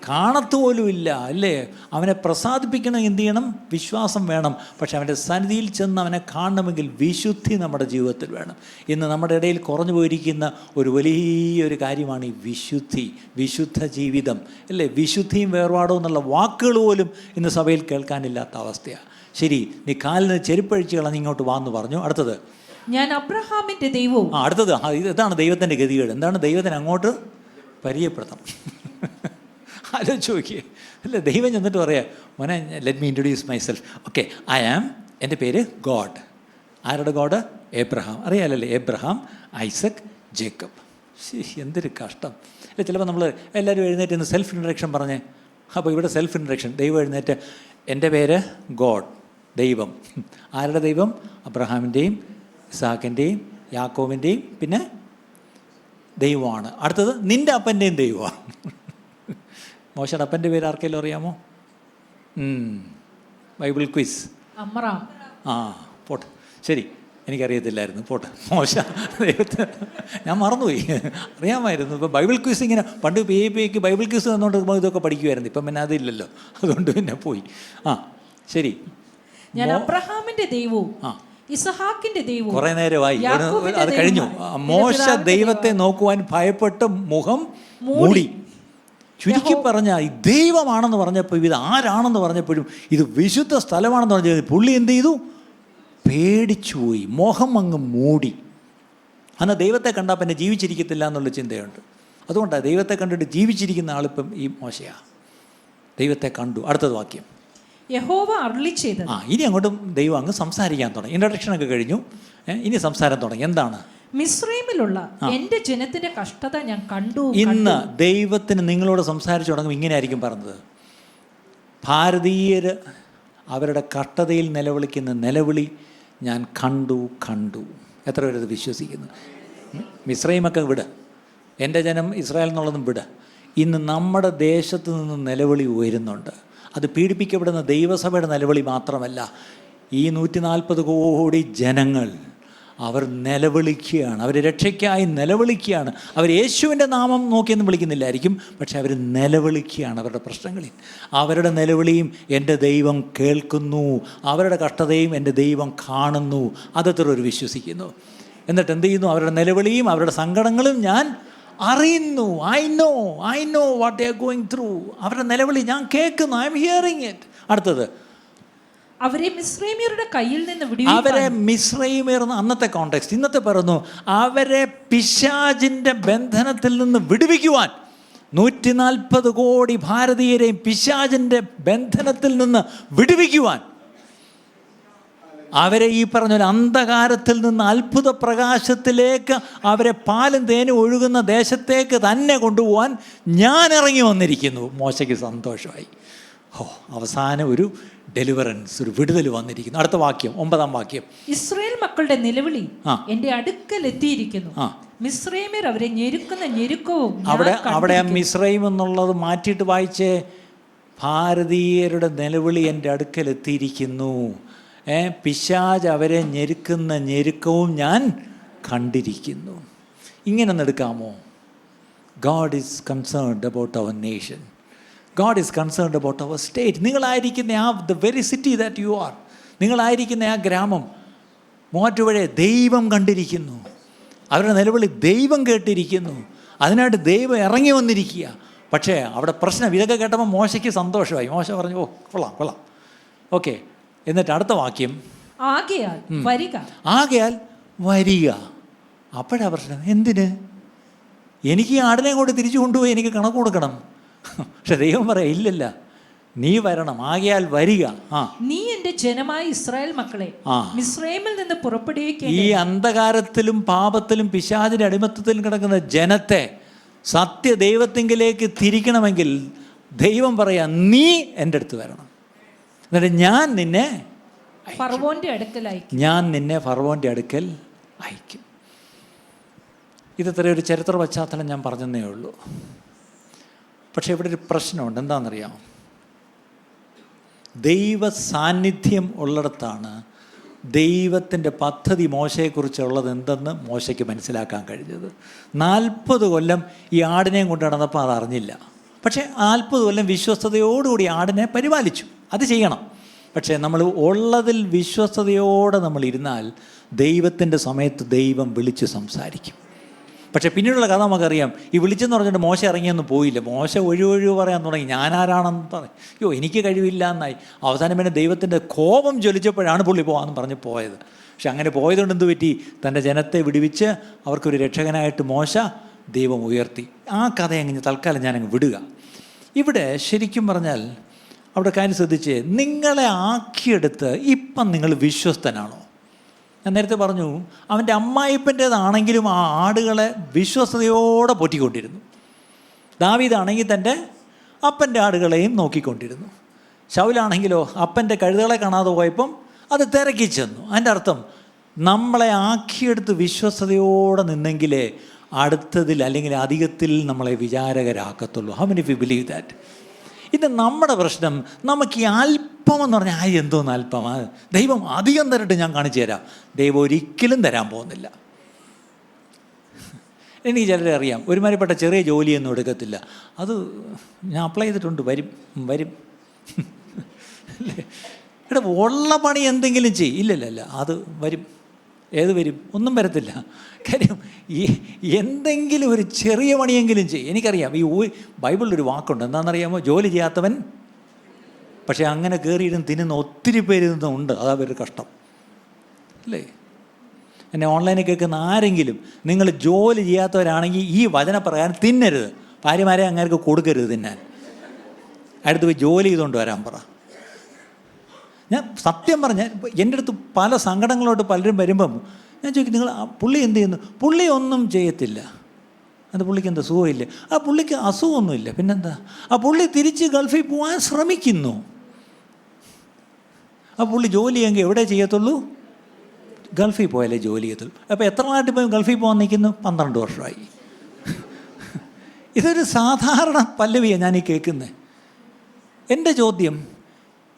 കാണത്തുപോലുമില്ല, അല്ലേ? അവനെ പ്രസാദിപ്പിക്കണം, എന്ത് ചെയ്യണം? വിശ്വാസം വേണം. പക്ഷെ അവൻ്റെ സന്നിധിയിൽ ചെന്ന് അവനെ കാണണമെങ്കിൽ വിശുദ്ധി നമ്മുടെ ജീവിതത്തിൽ വേണം. ഇന്ന് നമ്മുടെ ഇടയിൽ കുറഞ്ഞു പോയിരിക്കുന്ന ഒരു വലിയൊരു കാര്യമാണ് ഈ വിശുദ്ധ ജീവിതം, അല്ലേ? വിശുദ്ധിയും വേർപാടും എന്നുള്ള വാക്കുകൾ പോലും ഇന്ന് സഭയിൽ കേൾക്കാനില്ലാത്ത അവസ്ഥയാണ്. ശരി, നീ കാലിന് ചെരുപ്പഴിച്ച് കളഞ്ഞ് ഇങ്ങോട്ട് വാന്ന് പറഞ്ഞു. അടുത്തത്, ഞാൻ അബ്രഹാമിൻ്റെ ദൈവവും. അടുത്തത് ഇതാണ് ദൈവത്തിൻ്റെ ഗതികേട്. എന്താണ്? ദൈവത്തിന് അങ്ങോട്ട് പരിചയപ്പെടുത്തണം. ആലോചിച്ച് നോക്കിയേ, അല്ലേ? ദൈവം ചെന്നിട്ട് പറയാം, മോനെ let me introduce myself. Okay, I am, എൻ്റെ പേര് ഗോഡ്. ആരുടെ ഗോഡ്? എബ്രഹാം. അറിയാലല്ലേ? Abraham, Isaac, Jacob. എന്തൊരു കഷ്ടം, അല്ലേ? ചിലപ്പോൾ നമ്മൾ എല്ലാവരും എഴുന്നേറ്റ് ഇന്ന് സെൽഫ് ഇൻട്രഡക്ഷൻ പറഞ്ഞേ. അപ്പോൾ ഇവിടെ സെൽഫ് ഇൻട്രഡക്ഷൻ, ദൈവം എഴുന്നേറ്റ്, എൻ്റെ പേര് ഗോഡ്, ദൈവം. ആരുടെ ദൈവം? അബ്രഹാമിൻ്റെയും ഇസാക്കിൻ്റെയും യാക്കോബിൻ്റെയും പിന്നെ ദൈവമാണ്. അടുത്തത് നിൻ്റെ അപ്പൻ്റെയും ദൈവമാണ്. മോശയുടെ അപ്പൻ്റെ പേര് ആർക്കെങ്കിലും അറിയാമോ? Bible quiz. പോട്ടെ, ശരി, എനിക്കറിയത്തില്ലായിരുന്നു, പോട്ടെ. മോശ ദൈവത്തെ ഞാൻ മറന്നുപോയി, അറിയാമായിരുന്നു. ഇപ്പോൾ ബൈബിൾ ക്വിസ് ഇങ്ങനെ പണ്ട് PIPക്ക് ബൈബിൾ ക്വിസ് തന്നുകൊണ്ട് ഇതൊക്കെ പഠിക്കുമായിരുന്നു. ഇപ്പം പിന്നെ അതില്ലല്ലോ, അതുകൊണ്ട് പിന്നെ പോയി. ശരി, ഞാൻ അബ്രഹാമിൻ്റെ ദൈവവും ഇസഹാക്കിന്റെ ദൈവവും. കുറെ നേരമായി അത് കഴിഞ്ഞു. മോശ ദൈവത്തെ നോക്കുവാൻ ഭയപ്പെട്ട് മുഖം മൂടി. ചുരുക്കി പറഞ്ഞാൽ ഈ ദൈവമാണെന്ന് പറഞ്ഞപ്പോൾ, ഇത് ആരാണെന്ന് പറഞ്ഞപ്പോഴും, ഇത് വിശുദ്ധ സ്ഥലമാണെന്ന് പറഞ്ഞാൽ പുള്ളി എന്ത് ചെയ്തു? പേടിച്ചുപോയി, മുഖം അങ്ങ് മൂടി. എന്നാൽ ദൈവത്തെ കണ്ടാൽ പിന്നെ ജീവിച്ചിരിക്കത്തില്ല എന്നുള്ള ചിന്തയുണ്ട്. അതുകൊണ്ടാണ് ദൈവത്തെ കണ്ടിട്ട് ജീവിച്ചിരിക്കുന്ന ആളിപ്പം ഈ മോശയാണ്. ദൈവത്തെ കണ്ടു. അടുത്തത് വാക്യം, യഹോവ അരുളിച്ചെയ്തത്. ഇനി അങ്ങോട്ടും ദൈവം അങ്ങ് സംസാരിക്കാൻ തുടങ്ങി. ഇൻട്രഡക്ഷനൊക്കെ കഴിഞ്ഞു, ഇനി സംസാരം തുടങ്ങി. എന്താണ്? മിസ്രൈമിലുള്ള എൻ്റെ ജനത്തിന്റെ കഷ്ടത ഞാൻ കണ്ടു. ഇന്ന് ദൈവത്തിന് നിങ്ങളോട് സംസാരിച്ചു തുടങ്ങും ഇങ്ങനെയായിരിക്കും പറഞ്ഞത്. ഭാരതീയർ അവരുടെ കഷ്ടതയിൽ നിലവിളിക്കുന്ന നിലവിളി ഞാൻ കണ്ടു. എത്ര പേരത് വിശ്വസിക്കുന്നു? മിസ്രൈമൊക്കെ വിട്, എൻ്റെ ജനം ഇസ്രായേൽ എന്നുള്ളതും വിട്. ഇന്ന് നമ്മുടെ ദേശത്ത് നിന്ന് നിലവിളി ഉയരുന്നുണ്ട്. അത് പീഡിപ്പിക്കപ്പെടുന്ന ദൈവസഭയുടെ നിലവിളി മാത്രമല്ല, ഈ 140 കോടി ജനങ്ങൾ അവർ നിലവിളിക്കുകയാണ്, അവർ രക്ഷയ്ക്കായി നിലവിളിക്കുകയാണ്. അവർ യേശുവിൻ്റെ നാമം നോക്കിയൊന്നും വിളിക്കുന്നില്ലായിരിക്കും, പക്ഷെ അവർ നിലവിളിക്കുകയാണ് അവരുടെ പ്രശ്നങ്ങളിൽ. അവരുടെ നിലവിളിയും എൻ്റെ ദൈവം കേൾക്കുന്നു, അവരുടെ കഷ്ടതയും എൻ്റെ ദൈവം കാണുന്നു. അതെത്ര ഒരു വിശ്വസിക്കുന്നു. എന്നിട്ട് എന്ത് ചെയ്യുന്നു? അവരുടെ നിലവിളിയും അവരുടെ സങ്കടങ്ങളും ഞാൻ അറിയുന്നു. I know what they are going through. അവരുടെ നിലവിളി ഞാൻ കേൾക്കുന്നു. I M hearing it. അടുത്തത്, അവരെ മിസ്രൈമ്യരുടെ കയ്യിൽ നിന്ന് അവരെ മിസ്രൈമ്യർ, അന്നത്തെ കോണ്ടെക്സ്റ്റ്. ഇന്നത്തെ പറയുന്നു അവരെ പിശാചിൻ്റെ ബന്ധനത്തിൽ നിന്ന് വിടുവിക്കുവാൻ 140 കോടി ഭാരതീയരെയും പിശാചിൻ്റെ ബന്ധനത്തിൽ നിന്ന് വിടുവിക്കുവാൻ അവരെ ഈ പറഞ്ഞൊരു അന്ധകാരത്തിൽ നിന്ന് അത്ഭുത പ്രകാശത്തിലേക്ക്, അവരെ പാലും തേനും ഒഴുകുന്ന ദേശത്തേക്ക് തന്നെ കൊണ്ടുപോകാൻ ഞാൻ ഇറങ്ങി വന്നിരിക്കുന്നു. മോശയ്ക്ക് സന്തോഷമായി. അവസാനം ഒരു ഡെലിവറൻസ്, ഒരു വിടുതൽ വന്നിരിക്കുന്നു. അടുത്ത വാക്യം, 9-ാം വാക്യം. ഇസ്രായേൽ മക്കളുടെ നിലവിളി എന്റെ അടുക്കൽ എത്തിയിരിക്കുന്നു. മിസ്രൈമ്യർ അവരെ ഞെരുക്കുന്ന ഞെരുക്കവും. അവിടെ മിസ്രൈം എന്നുള്ളത് മാറ്റിയിട്ട് വായിച്ചേ. ഭാരതീയരുടെ നിലവിളി എൻ്റെ അടുക്കൽ എത്തിയിരിക്കുന്നു. പിശാച് അവരെ ഞെരുക്കുന്ന ഞെരുക്കവും ഞാൻ കണ്ടിരിക്കുന്നു. ഇങ്ങനെ ഒന്ന് എടുക്കാമോ? God is concerned about our nation. God is concerned about our state. നിങ്ങളായിരിക്കുന്ന the very city that you are, നിങ്ങളായിരിക്കുന്ന ഗ്രാമം, മൂവാറ്റുപുഴയെ ദൈവം കണ്ടിരിക്കുന്നു. അവരുടെ നിലവിളി ദൈവം കേട്ടിരിക്കുന്നു. അതിനായിട്ട് ദൈവം ഇറങ്ങി വന്നിരിക്കുക. പക്ഷേ അവിടെ പ്രശ്നം. ഇതൊക്കെ കേട്ടപ്പോൾ മോശയ്ക്ക് സന്തോഷമായി. മോശ പറഞ്ഞു, ഓ കൊള്ളാം. ഓക്കെ. എന്നിട്ട് അടുത്ത വാക്യം, ആകയാൽ വരിക. അപ്പോഴാ പ്രശ്നം. എന്തിന്? എനിക്ക് ഈ ആടിനെ കൊണ്ട് തിരിച്ചു കൊണ്ടുപോയി എനിക്ക് കണക്ക് കൊടുക്കണം. പക്ഷെ ദൈവം പറയാം, ഇല്ലല്ല, നീ വരണം. ആകയാൽ വരിക. നീ എൻ്റെ ജനമായ ഇസ്രായേൽ മക്കളെ മിസ്രൈമിൽ നിന്ന് പുറപ്പെടുവിക്കുക. ഈ അന്ധകാരത്തിലും പാപത്തിലും പിശാചിന്റെ അടിമത്തത്തിലും കിടക്കുന്ന ജനത്തെ സത്യദൈവത്തിങ്കിലേക്ക് തിരിക്കണമെങ്കിൽ ദൈവം പറയാ, നീ എൻ്റെ അടുത്ത് വരണം. എന്നിട്ട് ഞാൻ നിന്നെ ഫറവോന്റെ അടുക്കൽ അയക്കും. ഇതത്ര ഒരു ചരിത്ര പശ്ചാത്തലം ഞാൻ പറഞ്ഞതേ ഉള്ളൂ. പക്ഷെ ഇവിടെ ഒരു പ്രശ്നമുണ്ട്. എന്താണെന്നറിയാമോ? ദൈവ സാന്നിധ്യം ഉള്ളിടത്താണ് ദൈവത്തിൻ്റെ പദ്ധതി മോശയെക്കുറിച്ചുള്ളത് എന്തെന്ന് മോശയ്ക്ക് മനസ്സിലാക്കാൻ കഴിഞ്ഞത്. 40 കൊല്ലം ഈ ആടിനെയും കൊണ്ട് നടന്നപ്പോൾ അതറിഞ്ഞില്ല. പക്ഷേ 40 കൊല്ലം വിശ്വസ്തയോടുകൂടി ആടിനെ പരിപാലിച്ചു. അത് ചെയ്യണം. പക്ഷേ നമ്മൾ ഉള്ളതിൽ വിശ്വസ്തയോടെ നമ്മൾ ഇരുന്നാൽ ദൈവത്തിൻ്റെ സമയത്ത് ദൈവം വിളിച്ച് സംസാരിക്കും. പക്ഷേ പിന്നീടുള്ള കഥ നമുക്കറിയാം. ഈ വിളിച്ചെന്ന് പറഞ്ഞിട്ട് മോശ ഇറങ്ങിയൊന്നും പോയില്ല. മോശ ഒഴിവൊഴിവ് പറയാൻ തുടങ്ങി, ഞാനാരാണെന്ന് പറയും. അയ്യോ എനിക്ക് കഴിവില്ല എന്നായി. അവസാനം പിന്നെ ദൈവത്തിൻ്റെ കോപം ജ്വലിച്ചപ്പോഴാണ് പുള്ളി പോകാമെന്ന് പറഞ്ഞ് പോയത്. പക്ഷെ അങ്ങനെ പോയതുകൊണ്ട് എന്ത് പറ്റി? തൻ്റെ ജനത്തെ വിടുവിച്ച് അവർക്കൊരു രക്ഷകനായിട്ട് മോശ ദൈവം ഉയർത്തി. ആ കഥ അങ്ങനെ തൽക്കാലം ഞാനങ്ങ് വിടുക. ഇവിടെ ശരിക്കും പറഞ്ഞാൽ അവിടെ കാര്യം ശ്രദ്ധിച്ച്, നിങ്ങളെ ആക്കിയെടുത്ത് ഇപ്പം നിങ്ങൾ വിശ്വസ്തനാണോ? ഞാൻ നേരത്തെ പറഞ്ഞു, അവൻ്റെ അമ്മായിപ്പൻ്റേതാണെങ്കിലും ആ ആടുകളെ വിശ്വസ്തയോടെ പോറ്റിക്കൊണ്ടിരുന്നു. ദാവീദാണെങ്കിൽ തൻ്റെ അപ്പൻ്റെ ആടുകളെയും നോക്കിക്കൊണ്ടിരുന്നു. ശൗലാണെങ്കിലോ അപ്പൻ്റെ കഴുതകളെ കാണാതെ പോയപ്പം അത് തിരക്കി ചെന്നു. അതിൻ്റെ അർത്ഥം നമ്മളെ ആക്കിയെടുത്ത് വിശ്വസ്തയോടെ നിന്നെങ്കിലേ അടുത്തതിൽ അല്ലെങ്കിൽ അധികത്തിൽ നമ്മളെ വിചാരകരാക്കത്തുള്ളൂ. How many of you believe that? ഇത് നമ്മുടെ പ്രശ്നം. നമുക്ക് ഈ അല്പമെന്ന് പറഞ്ഞാൽ എന്തോന്ന് അല്പം, ദൈവം അധികം തരട്ടെ ഞാൻ കാണിച്ചു തരാം. ദൈവം ഒരിക്കലും തരാൻ പോകുന്നില്ല. എനിക്ക് ചിലരെ അറിയാം, ഒരുമാതിരിപ്പെട്ട ചെറിയ ജോലിയൊന്നും എടുക്കത്തില്ല. അത് ഞാൻ അപ്ലൈ ചെയ്തിട്ടുണ്ട്, വരും അല്ലേ? എടാ ഉള്ള പണി എന്തെങ്കിലും ചെയ്യും. ഇല്ലല്ല, അത് വരും. ഏത് വരും? ഒന്നും വരത്തില്ല. കാര്യം ഈ എന്തെങ്കിലും ഒരു ചെറിയ പണിയെങ്കിലും ചെയ്യും. എനിക്കറിയാം, ഈ ബൈബിളിലൊരു വാക്കുണ്ട്, എന്താണെന്നറിയാമോ? ജോലി ചെയ്യാത്തവൻ. പക്ഷെ അങ്ങനെ കയറിയിരുന്ന് തിന്നുന്ന ഒത്തിരി പേര് ഉണ്ട്. അതാ ഒരു കഷ്ടം അല്ലേ? എന്നെ ഓൺലൈനിൽ കേൾക്കുന്ന ആരെങ്കിലും നിങ്ങൾ ജോലി ചെയ്യാത്തവരാണെങ്കിൽ ഈ വചനപ്രകാരം തിന്നരുത്. ഭാര്യമാരെ അങ്ങനെയൊക്കെ കൊടുക്കരുത് തിന്നാൻ. അടുത്ത് പോയി ജോലി ചെയ്തുകൊണ്ട് വരാൻ പറ. ഞാൻ സത്യം പറഞ്ഞാൽ എൻ്റെ അടുത്ത് പല സങ്കടങ്ങളോട്ട് പലരും വരുമ്പം ഞാൻ ചോദിക്കും, നിങ്ങൾ പുള്ളി എന്ത് ചെയ്യുന്നു? പുള്ളി ഒന്നും ചെയ്യത്തില്ല. അത് പുള്ളിക്ക് എന്താ സുഖമില്ല? ആ പുള്ളിക്ക് അസുഖമൊന്നുമില്ല. പിന്നെന്താ? ആ പുള്ളി തിരിച്ച് ഗൾഫിൽ പോകാൻ ശ്രമിക്കുന്നു. ആ പുള്ളി ജോലി ചെയ്യുമെങ്കിൽ എവിടെ ചെയ്യത്തുള്ളൂ? ഗൾഫിൽ പോയാലേ ജോലി ചെയ്യത്തുള്ളൂ. അപ്പോൾ എത്ര നാട്ടിൽ പോയി ഗൾഫിൽ പോകാൻ നിൽക്കുന്നു? 12 വർഷമായി. ഇതൊരു സാധാരണ പല്ലവിയാണ് ഞാൻ ഈ കേൾക്കുന്നത്. എൻ്റെ ചോദ്യം,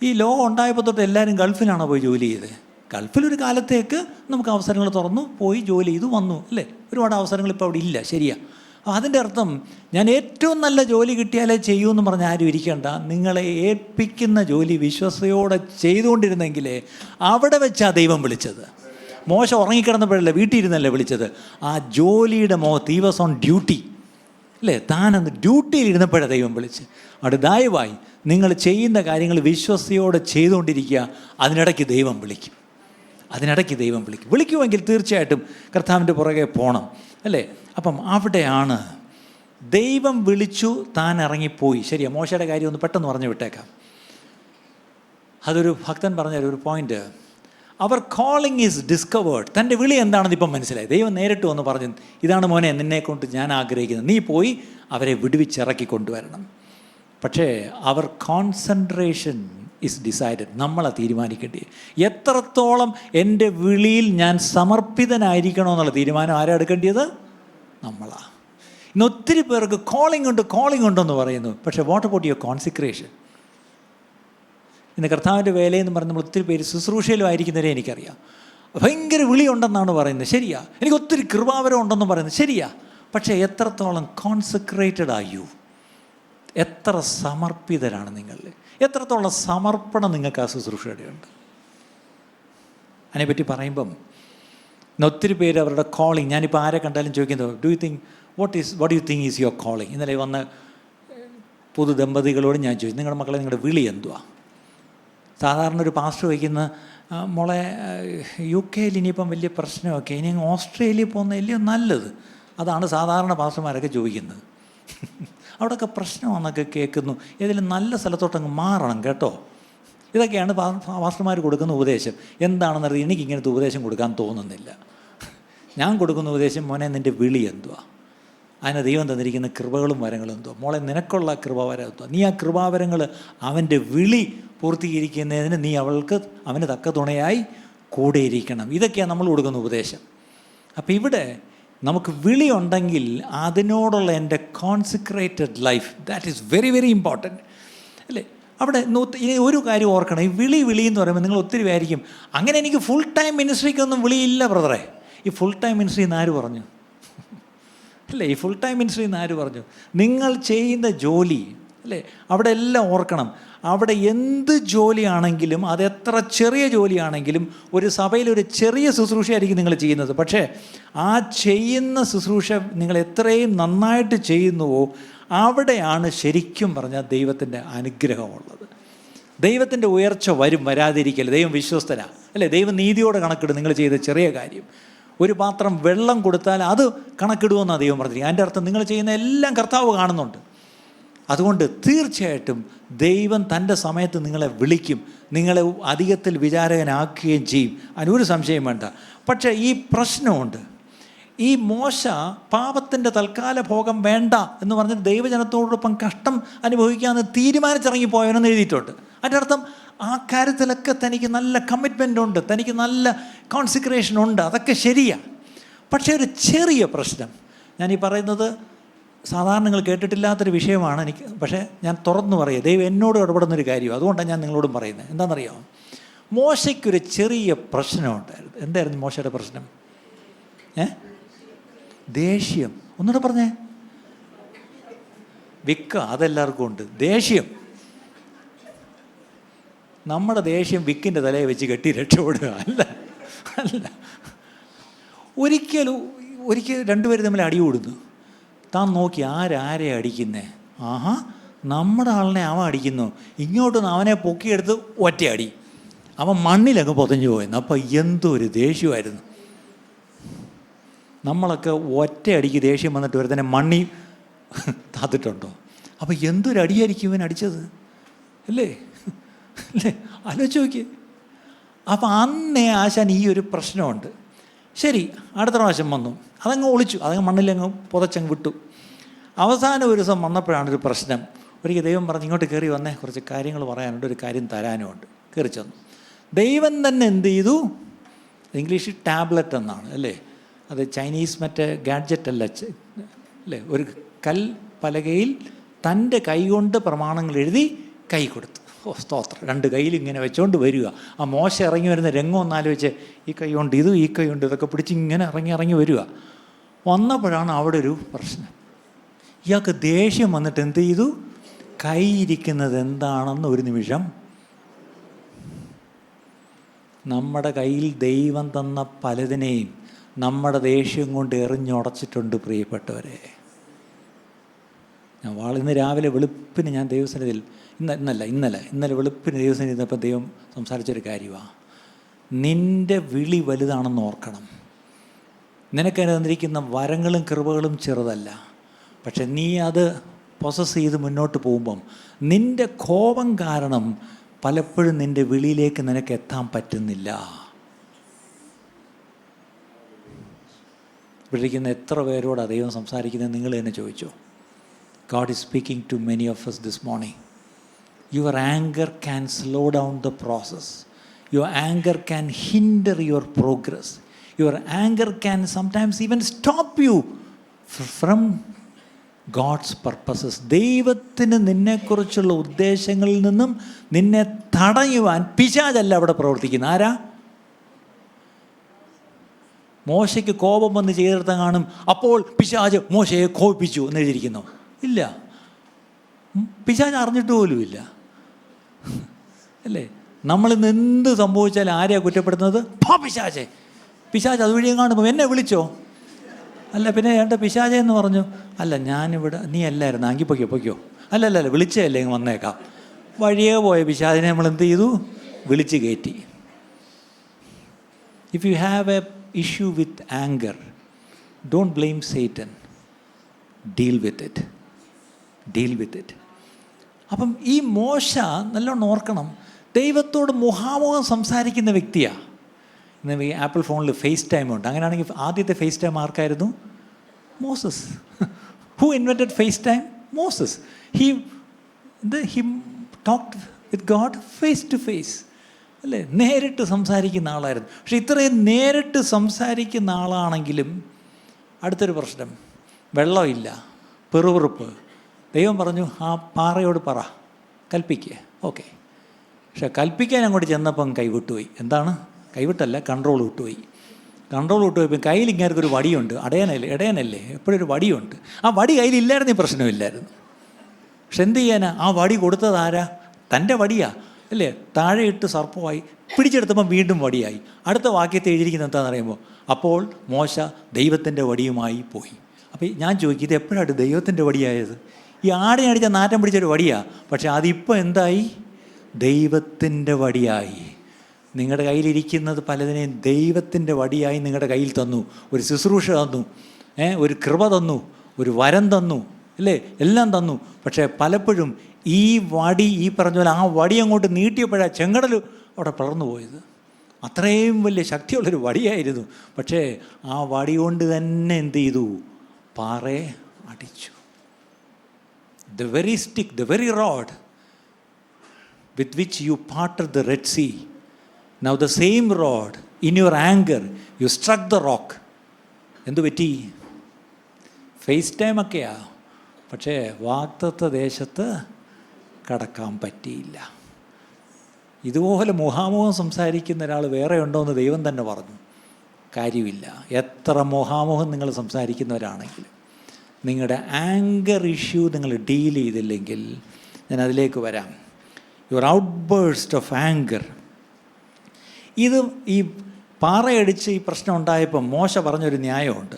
ഈ ലോകം ഉണ്ടായപ്പോൾ തൊട്ട് എല്ലാവരും ഗൾഫിലാണോ പോയി ജോലി ചെയ്തത്? ഗൾഫിലൊരു കാലത്തേക്ക് നമുക്ക് അവസരങ്ങൾ തുറന്നു, പോയി ജോലി ചെയ്തു വന്നു അല്ലേ? ഒരുപാട് അവസരങ്ങൾ ഇപ്പോൾ അവിടെ ഇല്ല. ശരിയാ. അതിൻ്റെ അർത്ഥം ഞാൻ ഏറ്റവും നല്ല ജോലി കിട്ടിയാലേ ചെയ്യൂ എന്ന് പറഞ്ഞ് ആരും ഇരിക്കേണ്ട. നിങ്ങളെ ഏൽപ്പിക്കുന്ന ജോലി വിശ്വസ്തയോടെ ചെയ്തുകൊണ്ടിരുന്നെങ്കിലേ അവിടെ വെച്ചാ ദൈവം വിളിച്ചത്. മോശ ഉറങ്ങിക്കിടന്നപ്പോഴല്ല, വീട്ടിൽ ഇരുന്നല്ലേ വിളിച്ചത്. ആ ജോലിയുടെ ഹി വാസ് ഓൺ ഡ്യൂട്ടി അല്ലേ? താനന്ന് ഡ്യൂട്ടിയിൽ ഇരുന്നപ്പോഴാണ് ദൈവം വിളിച്ച്. അവിടെ ദയവായി നിങ്ങൾ ചെയ്യുന്ന കാര്യങ്ങൾ വിശ്വസ്തയോടെ ചെയ്തുകൊണ്ടിരിക്കുക. അതിനിടയ്ക്ക് ദൈവം വിളിക്കും. വിളിക്കുമെങ്കിൽ തീർച്ചയായിട്ടും കർത്താവിൻ്റെ പുറകെ പോകണം അല്ലേ? അപ്പം അവിടെയാണ് ദൈവം വിളിച്ചു, താൻ ഇറങ്ങിപ്പോയി. ശരിയാ. മോശയുടെ കാര്യം ഒന്ന് പെട്ടെന്ന് പറഞ്ഞു വിട്ടേക്കാം. അതൊരു ഭക്തൻ പറഞ്ഞൊരു point. Our calling is discovered. തൻ്റെ വിളി എന്താണെന്ന് ഇപ്പം മനസ്സിലായി. ദൈവം നേരിട്ട് വന്ന് പറഞ്ഞു, ഇതാണ് മോനെ നിന്നെക്കൊണ്ട് ഞാൻ ആഗ്രഹിക്കുന്നത്, നീ പോയി അവരെ വിടുവിച്ചിറക്കി കൊണ്ടുവരണം. പക്ഷേ അവർ കോൺസെൻട്രേഷൻ ഇസ് ഡിസൈഡഡ്. നമ്മളാണ് തീരുമാനിക്കേണ്ടത്. എത്രത്തോളം എൻ്റെ വിളിയിൽ ഞാൻ സമർപ്പിതനായിരിക്കണോ എന്നുള്ള തീരുമാനം ആരാ എടുക്കേണ്ടത്? നമ്മളാണ്. ഇന്ന് ഒത്തിരി പേർക്ക് കോളിംഗ് ഉണ്ടെന്ന് പറയുന്നു. പക്ഷേ വാട്ട് അബൌട്ട് യുവർ കോൺസിക്രേഷൻ? ഇന്ന് കർത്താവിൻ്റെ വേലയെന്ന് പറഞ്ഞ് നമ്മൾ ഒത്തിരി പേര് ശുശ്രൂഷയിലും ആയിരിക്കുന്നവരെ എനിക്കറിയാം. ഭയങ്കര വിളിയുണ്ടെന്നാണ് പറയുന്നത്, ശരിയാ. എനിക്ക് ഒത്തിരി കൃപാവരം ഉണ്ടെന്ന് പറയുന്നത് ശരിയാ. പക്ഷേ എത്രത്തോളം കോൺസെൻട്രേറ്റഡ് ആർ യു? എത്ര സമർപ്പിതരാണ് നിങ്ങൾ? എത്രത്തോളം സമർപ്പണം നിങ്ങൾക്ക് ആ ശുശ്രൂഷയുടെ ഉണ്ട്? അതിനെപ്പറ്റി പറയുമ്പം ഇന്ന് ഒത്തിരി പേര് അവരുടെ കോളിംഗ്, ഞാനിപ്പോൾ ആരെ കണ്ടാലും ചോദിക്കുന്നത്, what you think is your calling? ഇന്നലെ വന്ന പുതു ദമ്പതികളോട് ഞാൻ ചോദിച്ചു, നിങ്ങളുടെ മക്കളെ നിങ്ങളുടെ വിളി എന്തുവാ? സാധാരണ ഒരു പാസ്റ്റർ വയ്ക്കുന്ന, മോളെ UK ഇനിയിപ്പം വലിയ പ്രശ്നമൊക്കെ, ഇനി ഓസ്ട്രേലിയ പോകുന്നതല്ലയോ നല്ലത്? അതാണ് സാധാരണ പാസ്റ്റർമാരൊക്കെ ചോദിക്കുന്നത്. അവിടെയൊക്കെ പ്രശ്നമാണെന്നൊക്കെ കേൾക്കുന്നു. ഏതെങ്കിലും നല്ല സ്ഥലത്തോട്ടങ്ങ് മാറണം കേട്ടോ. ഇതൊക്കെയാണ് പാസ്റ്റർമാർ കൊടുക്കുന്ന ഉപദേശം. എന്താണെന്നറിയാം, എനിക്കിങ്ങനത്തെ ഉപദേശം കൊടുക്കാൻ തോന്നുന്നില്ല. ഞാൻ കൊടുക്കുന്ന ഉപദേശം, മോനെ നിൻ്റെ വിളി എന്തുവാ? അതിന് ദൈവം തന്നിരിക്കുന്ന കൃപകളും വരങ്ങളും എന്തുവാ? മോളെ നിനക്കുള്ള കൃപാവരം എന്തുവാ? നീ ആ കൃപാവരങ്ങൾ അവൻ്റെ വിളി പൂർത്തീകരിക്കുന്നതിന് നീ അവന് തക്ക തുണയായി കൂടെയിരിക്കണം. ഇതൊക്കെയാണ് നമ്മൾ കൊടുക്കുന്ന ഉപദേശം. അപ്പോൾ ഇവിടെ നമുക്ക് വിളി ഉണ്ടെങ്കിൽ അതിനോടുള്ള എൻ്റെ consecrated life, that is very very important അല്ലേ? അവിടെ ഇനി ഒരു കാര്യം ഓർക്കണം, ഈ വിളി എന്ന് പറയുമ്പോൾ നിങ്ങൾ ഒത്തിരി പേരായിരിക്കും, അങ്ങനെ എനിക്ക് ഫുൾ ടൈം മിനിസ്ട്രിക്കൊന്നും വിളിയില്ല ബ്രദറെ. ഈ ഫുൾ ടൈം മിനിസ്ട്രി എന്ന് ആര് പറഞ്ഞു? അല്ലേ, ഈ ഫുൾ ടൈം മിനിസ്ട്രി എന്ന് ആര് പറഞ്ഞു? നിങ്ങൾ ചെയ്യുന്ന ജോലി അല്ലേ, അവിടെ എല്ലാം ഓർക്കണം. അവിടെ എന്ത് ജോലിയാണെങ്കിലും, അതെത്ര ചെറിയ ജോലിയാണെങ്കിലും, ഒരു സഭയിൽ ഒരു ചെറിയ ശുശ്രൂഷയായിരിക്കും നിങ്ങൾ ചെയ്യുന്നത്. പക്ഷേ ആ ചെയ്യുന്ന ശുശ്രൂഷ നിങ്ങൾ എത്രയും നന്നായിട്ട് ചെയ്യുന്നുവോ അവിടെയാണ് ശരിക്കും പറഞ്ഞാൽ ദൈവത്തിൻ്റെ അനുഗ്രഹമുള്ളത്. ദൈവത്തിൻ്റെ ഉയർച്ച വരാതിരിക്കൽ. ദൈവം വിശ്വസ്തനാ അല്ലേ? ദൈവം നീതിയോടെ കണക്കിടും നിങ്ങൾ ചെയ്ത ചെറിയ കാര്യം. ഒരു പാത്രം വെള്ളം കൊടുത്താൽ അത് കണക്കിടുമെന്നാണ് ദൈവം പറഞ്ഞിരിക്കുന്നത്. അതിൻ്റെ അർത്ഥം നിങ്ങൾ ചെയ്യുന്ന എല്ലാം കർത്താവ് കാണുന്നുണ്ട്. അതുകൊണ്ട് തീർച്ചയായിട്ടും ദൈവം തൻ്റെ സമയത്ത് നിങ്ങളെ വിളിക്കും, നിങ്ങളെ അധികത്തിൽ വിചാരകനാക്കുകയും ചെയ്യും. അതിനൊരു സംശയം വേണ്ട. പക്ഷേ ഈ പ്രശ്നമുണ്ട്. ഈ മോശ പാപത്തിൻ്റെ തൽക്കാല ഭോഗം വേണ്ട എന്ന് പറഞ്ഞിട്ട് ദൈവജനത്തോടൊപ്പം കഷ്ടം അനുഭവിക്കാമെന്ന് തീരുമാനിച്ചിറങ്ങിപ്പോയവനെന്ന് എഴുതിയിട്ടുണ്ട്. അതിൻ്റെ അർത്ഥം ആ കാര്യത്തിലൊക്കെ തനിക്ക് നല്ല കമ്മിറ്റ്മെൻ്റ് ഉണ്ട്, തനിക്ക് നല്ല കോൺസിക്രേഷൻ ഉണ്ട്. അതൊക്കെ ശരിയാണ്. പക്ഷേ ഒരു ചെറിയ പ്രശ്നം, ഞാനീ പറയുന്നത് സാധാരണ നിങ്ങൾ കേട്ടിട്ടില്ലാത്തൊരു വിഷയമാണ് എനിക്ക്. പക്ഷേ ഞാൻ തുറന്നു പറയുക, ദൈവം എന്നോട് ഇടപെടുന്നൊരു കാര്യം, അതുകൊണ്ടാണ് ഞാൻ നിങ്ങളോടും പറയുന്നത്. എന്താണെന്നറിയാമോ? മോശയ്ക്കൊരു ചെറിയ പ്രശ്നമുണ്ടായിരുന്നു. എന്തായിരുന്നു മോശയുടെ പ്രശ്നം? ദേഷ്യം. ഒന്നുകൂടെ പറഞ്ഞേ. അതെല്ലാവർക്കും ഉണ്ട്. ദേഷ്യം. നമ്മുടെ ദേഷ്യം വിക്കിൻ്റെ തലയെ വെച്ച് കെട്ടി രക്ഷപ്പെടുക അല്ല. ഒരിക്കൽ രണ്ടുപേരും തമ്മിൽ അടി കൂടുന്നു. താൻ നോക്കി ആരെ അടിക്കുന്നേ? ആഹാ, നമ്മുടെ ആളിനെ അവൻ അടിക്കുന്നു. ഇങ്ങോട്ടൊന്ന് അവനെ പൊക്കിയെടുത്ത് ഒറ്റയടി. അവൻ മണ്ണിലങ്ങ് പൊതഞ്ഞു പോയെന്ന്. അപ്പം എന്തൊരു ദേഷ്യമായിരുന്നു. നമ്മളൊക്കെ ഒറ്റയടിക്ക് ദേഷ്യം വന്നിട്ട് ഒരു തന്നെ മണ്ണി താത്തിട്ടുണ്ടോ? അപ്പം എന്തൊരു അടിയായിരിക്കും ഇവൻ അടിച്ചത് അല്ലേ? ആലോചിച്ച് നോക്കി. അപ്പം അന്നേ ആശാൻ ഈ ഒരു പ്രശ്നമുണ്ട്. ശരി, അടുത്ത പ്രാവശ്യം വന്നു, അതങ്ങ് ഒളിച്ചു, അതങ്ങ് മണ്ണിലങ്ങ് പുതച്ചങ്ങ് വിട്ടു. അവസാനം ഒരു ദിവസം വന്നപ്പോഴാണൊരു പ്രശ്നം. ഒരിക്കൽ ദൈവം പറഞ്ഞ് ഇങ്ങോട്ട് കയറി വന്നേ, കുറച്ച് കാര്യങ്ങൾ പറയാനുണ്ട്, ഒരു കാര്യം തരാനുമുണ്ട്. കയറി ചെന്നു. ദൈവം തന്നെ എന്ത് ചെയ്തു? ഇംഗ്ലീഷിൽ ടാബ്ലറ്റ് എന്നാണ് അല്ലേ? അത് ചൈനീസ് മറ്റേ ഗാഡ്ജറ്റ് അല്ല അല്ലേ? ഒരു കൽപ്പലകയിൽ തൻ്റെ കൈ കൊണ്ട് പ്രമാണങ്ങൾ എഴുതി കൈ കൊടുത്തു. സ്തോത്രം. രണ്ട് കയ്യിൽ ഇങ്ങനെ വെച്ചുകൊണ്ട് വരിക. ആ മോശം ഇറങ്ങി വരുന്ന രംഗം ഒന്നാലോചിച്ച്, ഈ കൈ കൊണ്ട് ഈ കൈ കൊണ്ട് ഇതൊക്കെ പിടിച്ച് ഇങ്ങനെ ഇറങ്ങി വരിക. വന്നപ്പോഴാണ് അവിടെ ഒരു പ്രശ്നം. ഇയാൾക്ക് ദേഷ്യം വന്നിട്ട് എന്ത് ചെയ്തു? കൈ ഇരിക്കുന്നത് എന്താണെന്ന് ഒരു നിമിഷം. നമ്മുടെ കയ്യിൽ ദൈവം തന്ന പലതിനെയും നമ്മുടെ ദേഷ്യം കൊണ്ട് എറിഞ്ഞുടച്ചിട്ടുണ്ട് പ്രിയപ്പെട്ടവരെ. ഇന്ന് രാവിലെ വെളുപ്പിന് ഞാൻ ദൈവസന്നിധിയിൽ ഇന്നലെ വെളുപ്പിന് ദൈവസന്നിധി ഇരുന്നപ്പോൾ ദൈവം സംസാരിച്ചൊരു കാര്യമാണ്. നിൻ്റെ വിളി വലുതാണെന്ന് ഓർക്കണം. നിനക്ക് തന്നിരിക്കുന്ന വരങ്ങളും കൃപകളും ചെറുതല്ല. പക്ഷെ നീ അത് പൊസസ് ചെയ്ത് മുന്നോട്ട് പോകുമ്പം നിൻ്റെ കോപം കാരണം പലപ്പോഴും നിൻ്റെ വിളിയിലേക്ക് നിനക്ക് എത്താൻ പറ്റുന്നില്ല. ഇവിടെ ഇരിക്കുന്ന എത്ര പേരോടാണ് ദൈവം സംസാരിക്കുന്നത് നിങ്ങൾ തന്നെ ചോദിച്ചോ. God is speaking to many of us this morning. Your anger can slow down the process. Your anger can hinder your progress. Your anger can sometimes even stop you from God's purposes. ദൈവത്തിന് നിന്നെക്കുറിച്ചുള്ള ഉദ്ദേശങ്ങളിൽ നിന്നും നിന്നെ തടയുവാൻ പിശാചല്ല അവിടെ പ്രവർത്തിക്കുന്നത്. ആരാ? മോശയ്ക്ക് കോപം വന്ന് ചെയ്തെടുത്ത കാണും, അപ്പോൾ പിശാച് മോശയെ കോപിപ്പിച്ചു എന്ന് എഴുതിയിരിക്കുന്നു. ഇല്ല, പിശാച് അറിഞ്ഞിട്ട് പോലുമില്ല, അല്ലേ? നമ്മളിന്ന് എന്ത് സംഭവിച്ചാലും ആരെയാണ് കുറ്റപ്പെടുത്തുന്നത്? പിശാചെ. പിശാച് അതുവഴിയും കാണുമ്പോൾ എന്നെ വിളിച്ചോ? അല്ല, പിന്നെ എൻ്റെ പിശാചെ എന്ന് പറഞ്ഞു. അല്ല, ഞാനിവിടെ, നീ അല്ലായിരുന്നു, അങ്കി പൊയ്ക്കോ. അല്ല വിളിച്ചല്ലേ, വന്നേക്കാം. വഴിയേ പോയ പിശാചിനെ നമ്മൾ എന്ത് ചെയ്തു? വിളിച്ച് കയറ്റി. If you have A issue with anchor, don't blame Satan. Deal with it. അപ്പം ഈ മോശ നല്ലോണം ഓർക്കണം, ദൈവത്തോട് മുഖാമുഖം സംസാരിക്കുന്ന വ്യക്തിയാണ്. ഇന്ന് ഈ ആപ്പിൾ ഫോണിൽ ഫേസ് ടൈം ഉണ്ട്. അങ്ങനെയാണെങ്കിൽ ആദ്യത്തെ ഫേസ് ടൈം ആർക്കായിരുന്നു? Moses. Who invented face time? Moses. He talked with God face to face, അല്ലേ? നേരിട്ട് സംസാരിക്കുന്ന ആളായിരുന്നു. പക്ഷെ ഇത്രയും നേരിട്ട് സംസാരിക്കുന്ന ആളാണെങ്കിലും അടുത്തൊരു പ്രശ്നം, വെള്ളമില്ല, പെറുപെറുപ്പ്. ദൈവം പറഞ്ഞു, ആ പാറയോട് പറ, കൽപ്പിക്കുക. ഓക്കെ. പക്ഷെ കൽപ്പിക്കാൻ അങ്ങോട്ട് ചെന്നപ്പം കൈവിട്ടുപോയി. എന്താണ്? കൈവിട്ടല്ല, കൺട്രോൾ വിട്ടുപോയപ്പോൾ കയ്യിൽ ഇങ്ങേർക്കൊരു വടിയുണ്ട്. ഇടയനല്ലേ, എപ്പോഴും ഒരു വടിയുണ്ട്. ആ വടി കയ്യിലില്ലായിരുന്നു, ഈ പ്രശ്നമില്ലായിരുന്നു. പക്ഷെ എന്ത് ചെയ്യാനാ? ആ വടി കൊടുത്തത് ആരാ? തൻ്റെ വടിയാ, അല്ലേ? താഴെ ഇട്ട് സർപ്പമായി, പിടിച്ചെടുത്തപ്പം വീണ്ടും വടിയായി. അടുത്ത വാക്യത്തെ എഴുതിയിരിക്കുന്നത് എന്താണെന്ന് അറിയുമ്പോൾ, അപ്പോൾ മോശ ദൈവത്തിൻ്റെ വടിയുമായി പോയി. അപ്പോൾ ഞാൻ ചോദിക്കും, ഇത് എപ്പോഴാണ് ദൈവത്തിൻ്റെ വടിയായത്? ഈ ആടിനെ അടിച്ച നാറ്റം പിടിച്ചൊരു വടിയാ, പക്ഷെ അതിപ്പോൾ എന്തായി? ദൈവത്തിൻ്റെ വടിയായി. നിങ്ങളുടെ കയ്യിലിരിക്കുന്നത് പലതിനെയും ദൈവത്തിൻ്റെ വടിയായി നിങ്ങളുടെ കയ്യിൽ തന്നു. ഒരു ശുശ്രൂഷ തന്നു, ഒരു കൃപ തന്നു, ഒരു വരം തന്നു, അല്ലേ? എല്ലാം തന്നു. പക്ഷേ പലപ്പോഴും ഈ വടി, ഈ പറഞ്ഞ പോലെ ആ വടി അങ്ങോട്ട് നീട്ടിയപ്പോഴാണ് ചെങ്കടൽ അവിടെ പിളർന്നു പോയത്. അത്രയും വലിയ ശക്തിയുള്ളൊരു വടിയായിരുന്നു. പക്ഷേ ആ വടി കൊണ്ട് തന്നെ എന്ത് ചെയ്തു? പാറയെ അടിച്ചു. The very stick, the very rod with which you parted the Red Sea, now the same rod, in your anger, you struck the rock. എന്തു പറ്റി? ഫേസ് ടൈം ഒക്കെയാ, പക്ഷേ വാഗ്ദത്ത ദേശത്ത് കടക്കാൻ പറ്റിയില്ല. ഇതുപോലെ മുഖാമുഖം സംസാരിക്കുന്ന ഒരാൾ വേറെ ഉണ്ടോ എന്ന് ദൈവം തന്നെ പറഞ്ഞു. കാര്യമില്ല. എത്ര മുഖാമുഖം നിങ്ങൾ സംസാരിക്കുന്നവരാണെങ്കിലും നിങ്ങളുടെ ആങ്കർ ഇഷ്യൂ നിങ്ങൾ ഡീൽ ചെയ്തില്ലെങ്കിൽ, ഞാൻ അതിലേക്ക് വരാം. Your outburst of anger. ഇത് ഈ പാറയടിച്ച് ഈ പ്രശ്നം ഉണ്ടായപ്പോൾ മോശ പറഞ്ഞൊരു ന്യായമുണ്ട്.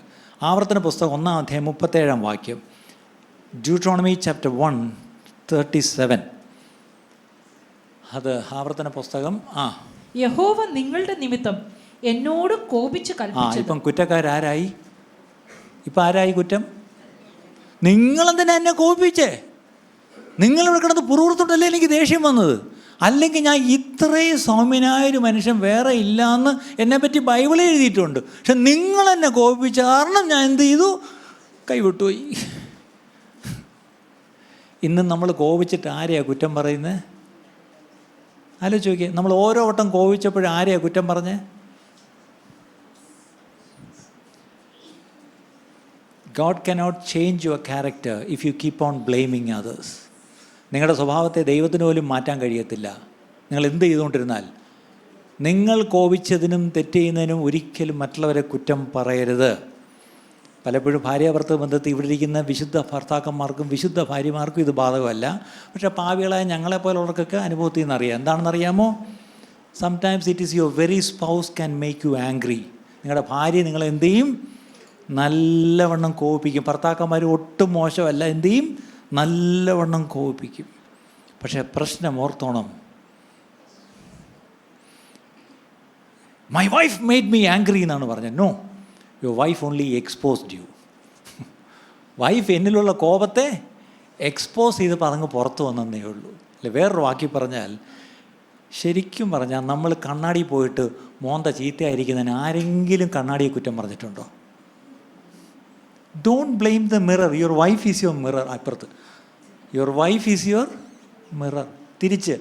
ആവർത്തന പുസ്തകം 1-ാം അധ്യായം 37-ാം വാക്യം. Deuteronomy chapter 1:37. അത് ആവർത്തന പുസ്തകം. യഹോവ നിങ്ങളുടെ നിമിത്തം എന്നോട് കോപിച്ച് കൽപ്പിച്ചു. ഇപ്പം കുറ്റക്കാരാരായി? ഇപ്പം ആരായി കുറ്റം? നിങ്ങളെന്തിനാ എന്നെ കോപിപ്പിച്ചേ? നിങ്ങളിവിടെ കിടന്ന് പുറത്തുണ്ടല്ലേ എനിക്ക് ദേഷ്യം വന്നത്. അല്ലെങ്കിൽ ഞാൻ ഇത്രയും സൗമ്യനായൊരു മനുഷ്യൻ വേറെ ഇല്ലയെന്ന് എന്നെപ്പറ്റി ബൈബിളിൽ എഴുതിയിട്ടുണ്ട്. പക്ഷെ നിങ്ങളെന്നെ കോപിപ്പിച്ച കാരണം ഞാൻ എന്ത് ചെയ്തു? കൈവിട്ടുപോയി. ഇന്ന് നമ്മൾ കോപിച്ചിട്ട് ആരെയാണ് കുറ്റം പറയുന്നത്? ആലോചിച്ച് നോക്കിയേ. നമ്മൾ ഓരോ വട്ടം കോപിച്ചപ്പോഴും ആരെയാണ് കുറ്റം പറഞ്ഞേ? God cannot change your character if you keep on blaming others. നിങ്ങളുടെ സ്വഭാവത്തെ ദൈവത്തിന് പോലും മാറ്റാൻ കഴിയത്തില്ല. നിങ്ങൾ എന്ത് ചെയ്തുകൊണ്ടിരുന്നാൽ. നിങ്ങൾ കോപിച്ചതിനും തെറ്റ് ചെയ്യുന്നതിനും ഒരിക്കലും മറ്റുള്ളവരെ കുറ്റം പറയരുത്. പലപ്പോഴും ഭാര്യാഭർത്തൃ ബന്ധത്തിൽ ഇവിടെ ഇരിക്കുന്ന വിശുദ്ധ ഭർത്താക്കന്മാർക്കും വിശുദ്ധ ഭാര്യമാർക്കും ഇത് ബാധകമല്ല. പക്ഷേ പാവികളായ ഞങ്ങളെപ്പോലുള്ളവർക്കൊക്കെ അനുഭവത്തിൽ നിന്നറിയാം. എന്താണെന്നറിയാമോ? Sometimes it is your very spouse can make you angry. നിങ്ങളുടെ ഭാര്യ നിങ്ങളെ എന്ത് ചെയ്യും? നല്ലവണ്ണം കോപിപ്പിക്കും. ഭർത്താക്കന്മാർ ഒട്ടും മോശമല്ല, എന്ത് ചെയ്യും? നല്ലവണ്ണം കോപിപ്പിക്കും. പക്ഷേ പ്രശ്നം ഓർത്തോണം, my wife made me angry എന്നാണ് പറഞ്ഞത്. No, your wife only exposed you. Wife എന്നിലുള്ള കോപത്തെ എക്സ്പോസ് ചെയ്തപ്പോൾ അതങ്ങ് പുറത്ത് വന്നതേ ഉള്ളൂ. അല്ലെ, വേറൊരു വാക്കി പറഞ്ഞാൽ, ശരിക്കും പറഞ്ഞാൽ നമ്മൾ കണ്ണാടി പോയിട്ട് മോന്ത ചീത്തയായിരിക്കുന്നതിന് ആരെങ്കിലും കണ്ണാടിയെ കുറ്റം പറഞ്ഞിട്ടുണ്ടോ? Don't blame the mirror. Your wife is your mirror. അപ്പുറത്ത് your wife is your mirror. തിരിച്ച്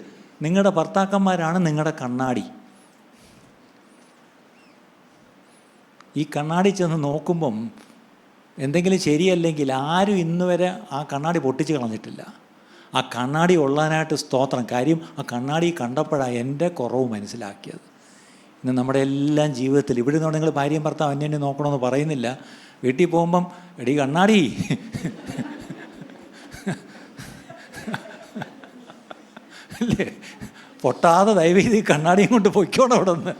നിങ്ങളുടെ ഭർത്താക്കന്മാരാണ് നിങ്ങളുടെ കണ്ണാടി. ഈ കണ്ണാടി ചെന്ന് നോക്കുമ്പം എന്തെങ്കിലും ശരിയല്ലെങ്കിൽ ആരും ഇന്ന് വരെ ആ കണ്ണാടി പൊട്ടിച്ച് കളഞ്ഞിട്ടില്ല. ആ കണ്ണാടി ഉള്ളതിനായിട്ട് സ്തോത്രം. കാര്യം ആ കണ്ണാടി കണ്ടപ്പോഴാണ് എൻ്റെ കുറവ് മനസ്സിലാക്കിയത്. ഇന്ന് നമ്മുടെ എല്ലാം ജീവിതത്തിൽ ഇവിടെ നിന്നോട് നിങ്ങൾ ഭാര്യയും ഭർത്താവ് അന്യോന്യം നോക്കണമെന്ന് പറയുന്നില്ല. വീട്ടിൽ പോകുമ്പം എടി കണ്ണാടി അല്ലേ, പൊട്ടാതെ ദയവേദി കണ്ണാടിയും കൊണ്ട് പൊയ്ക്കോണം അവിടെ നിന്ന്.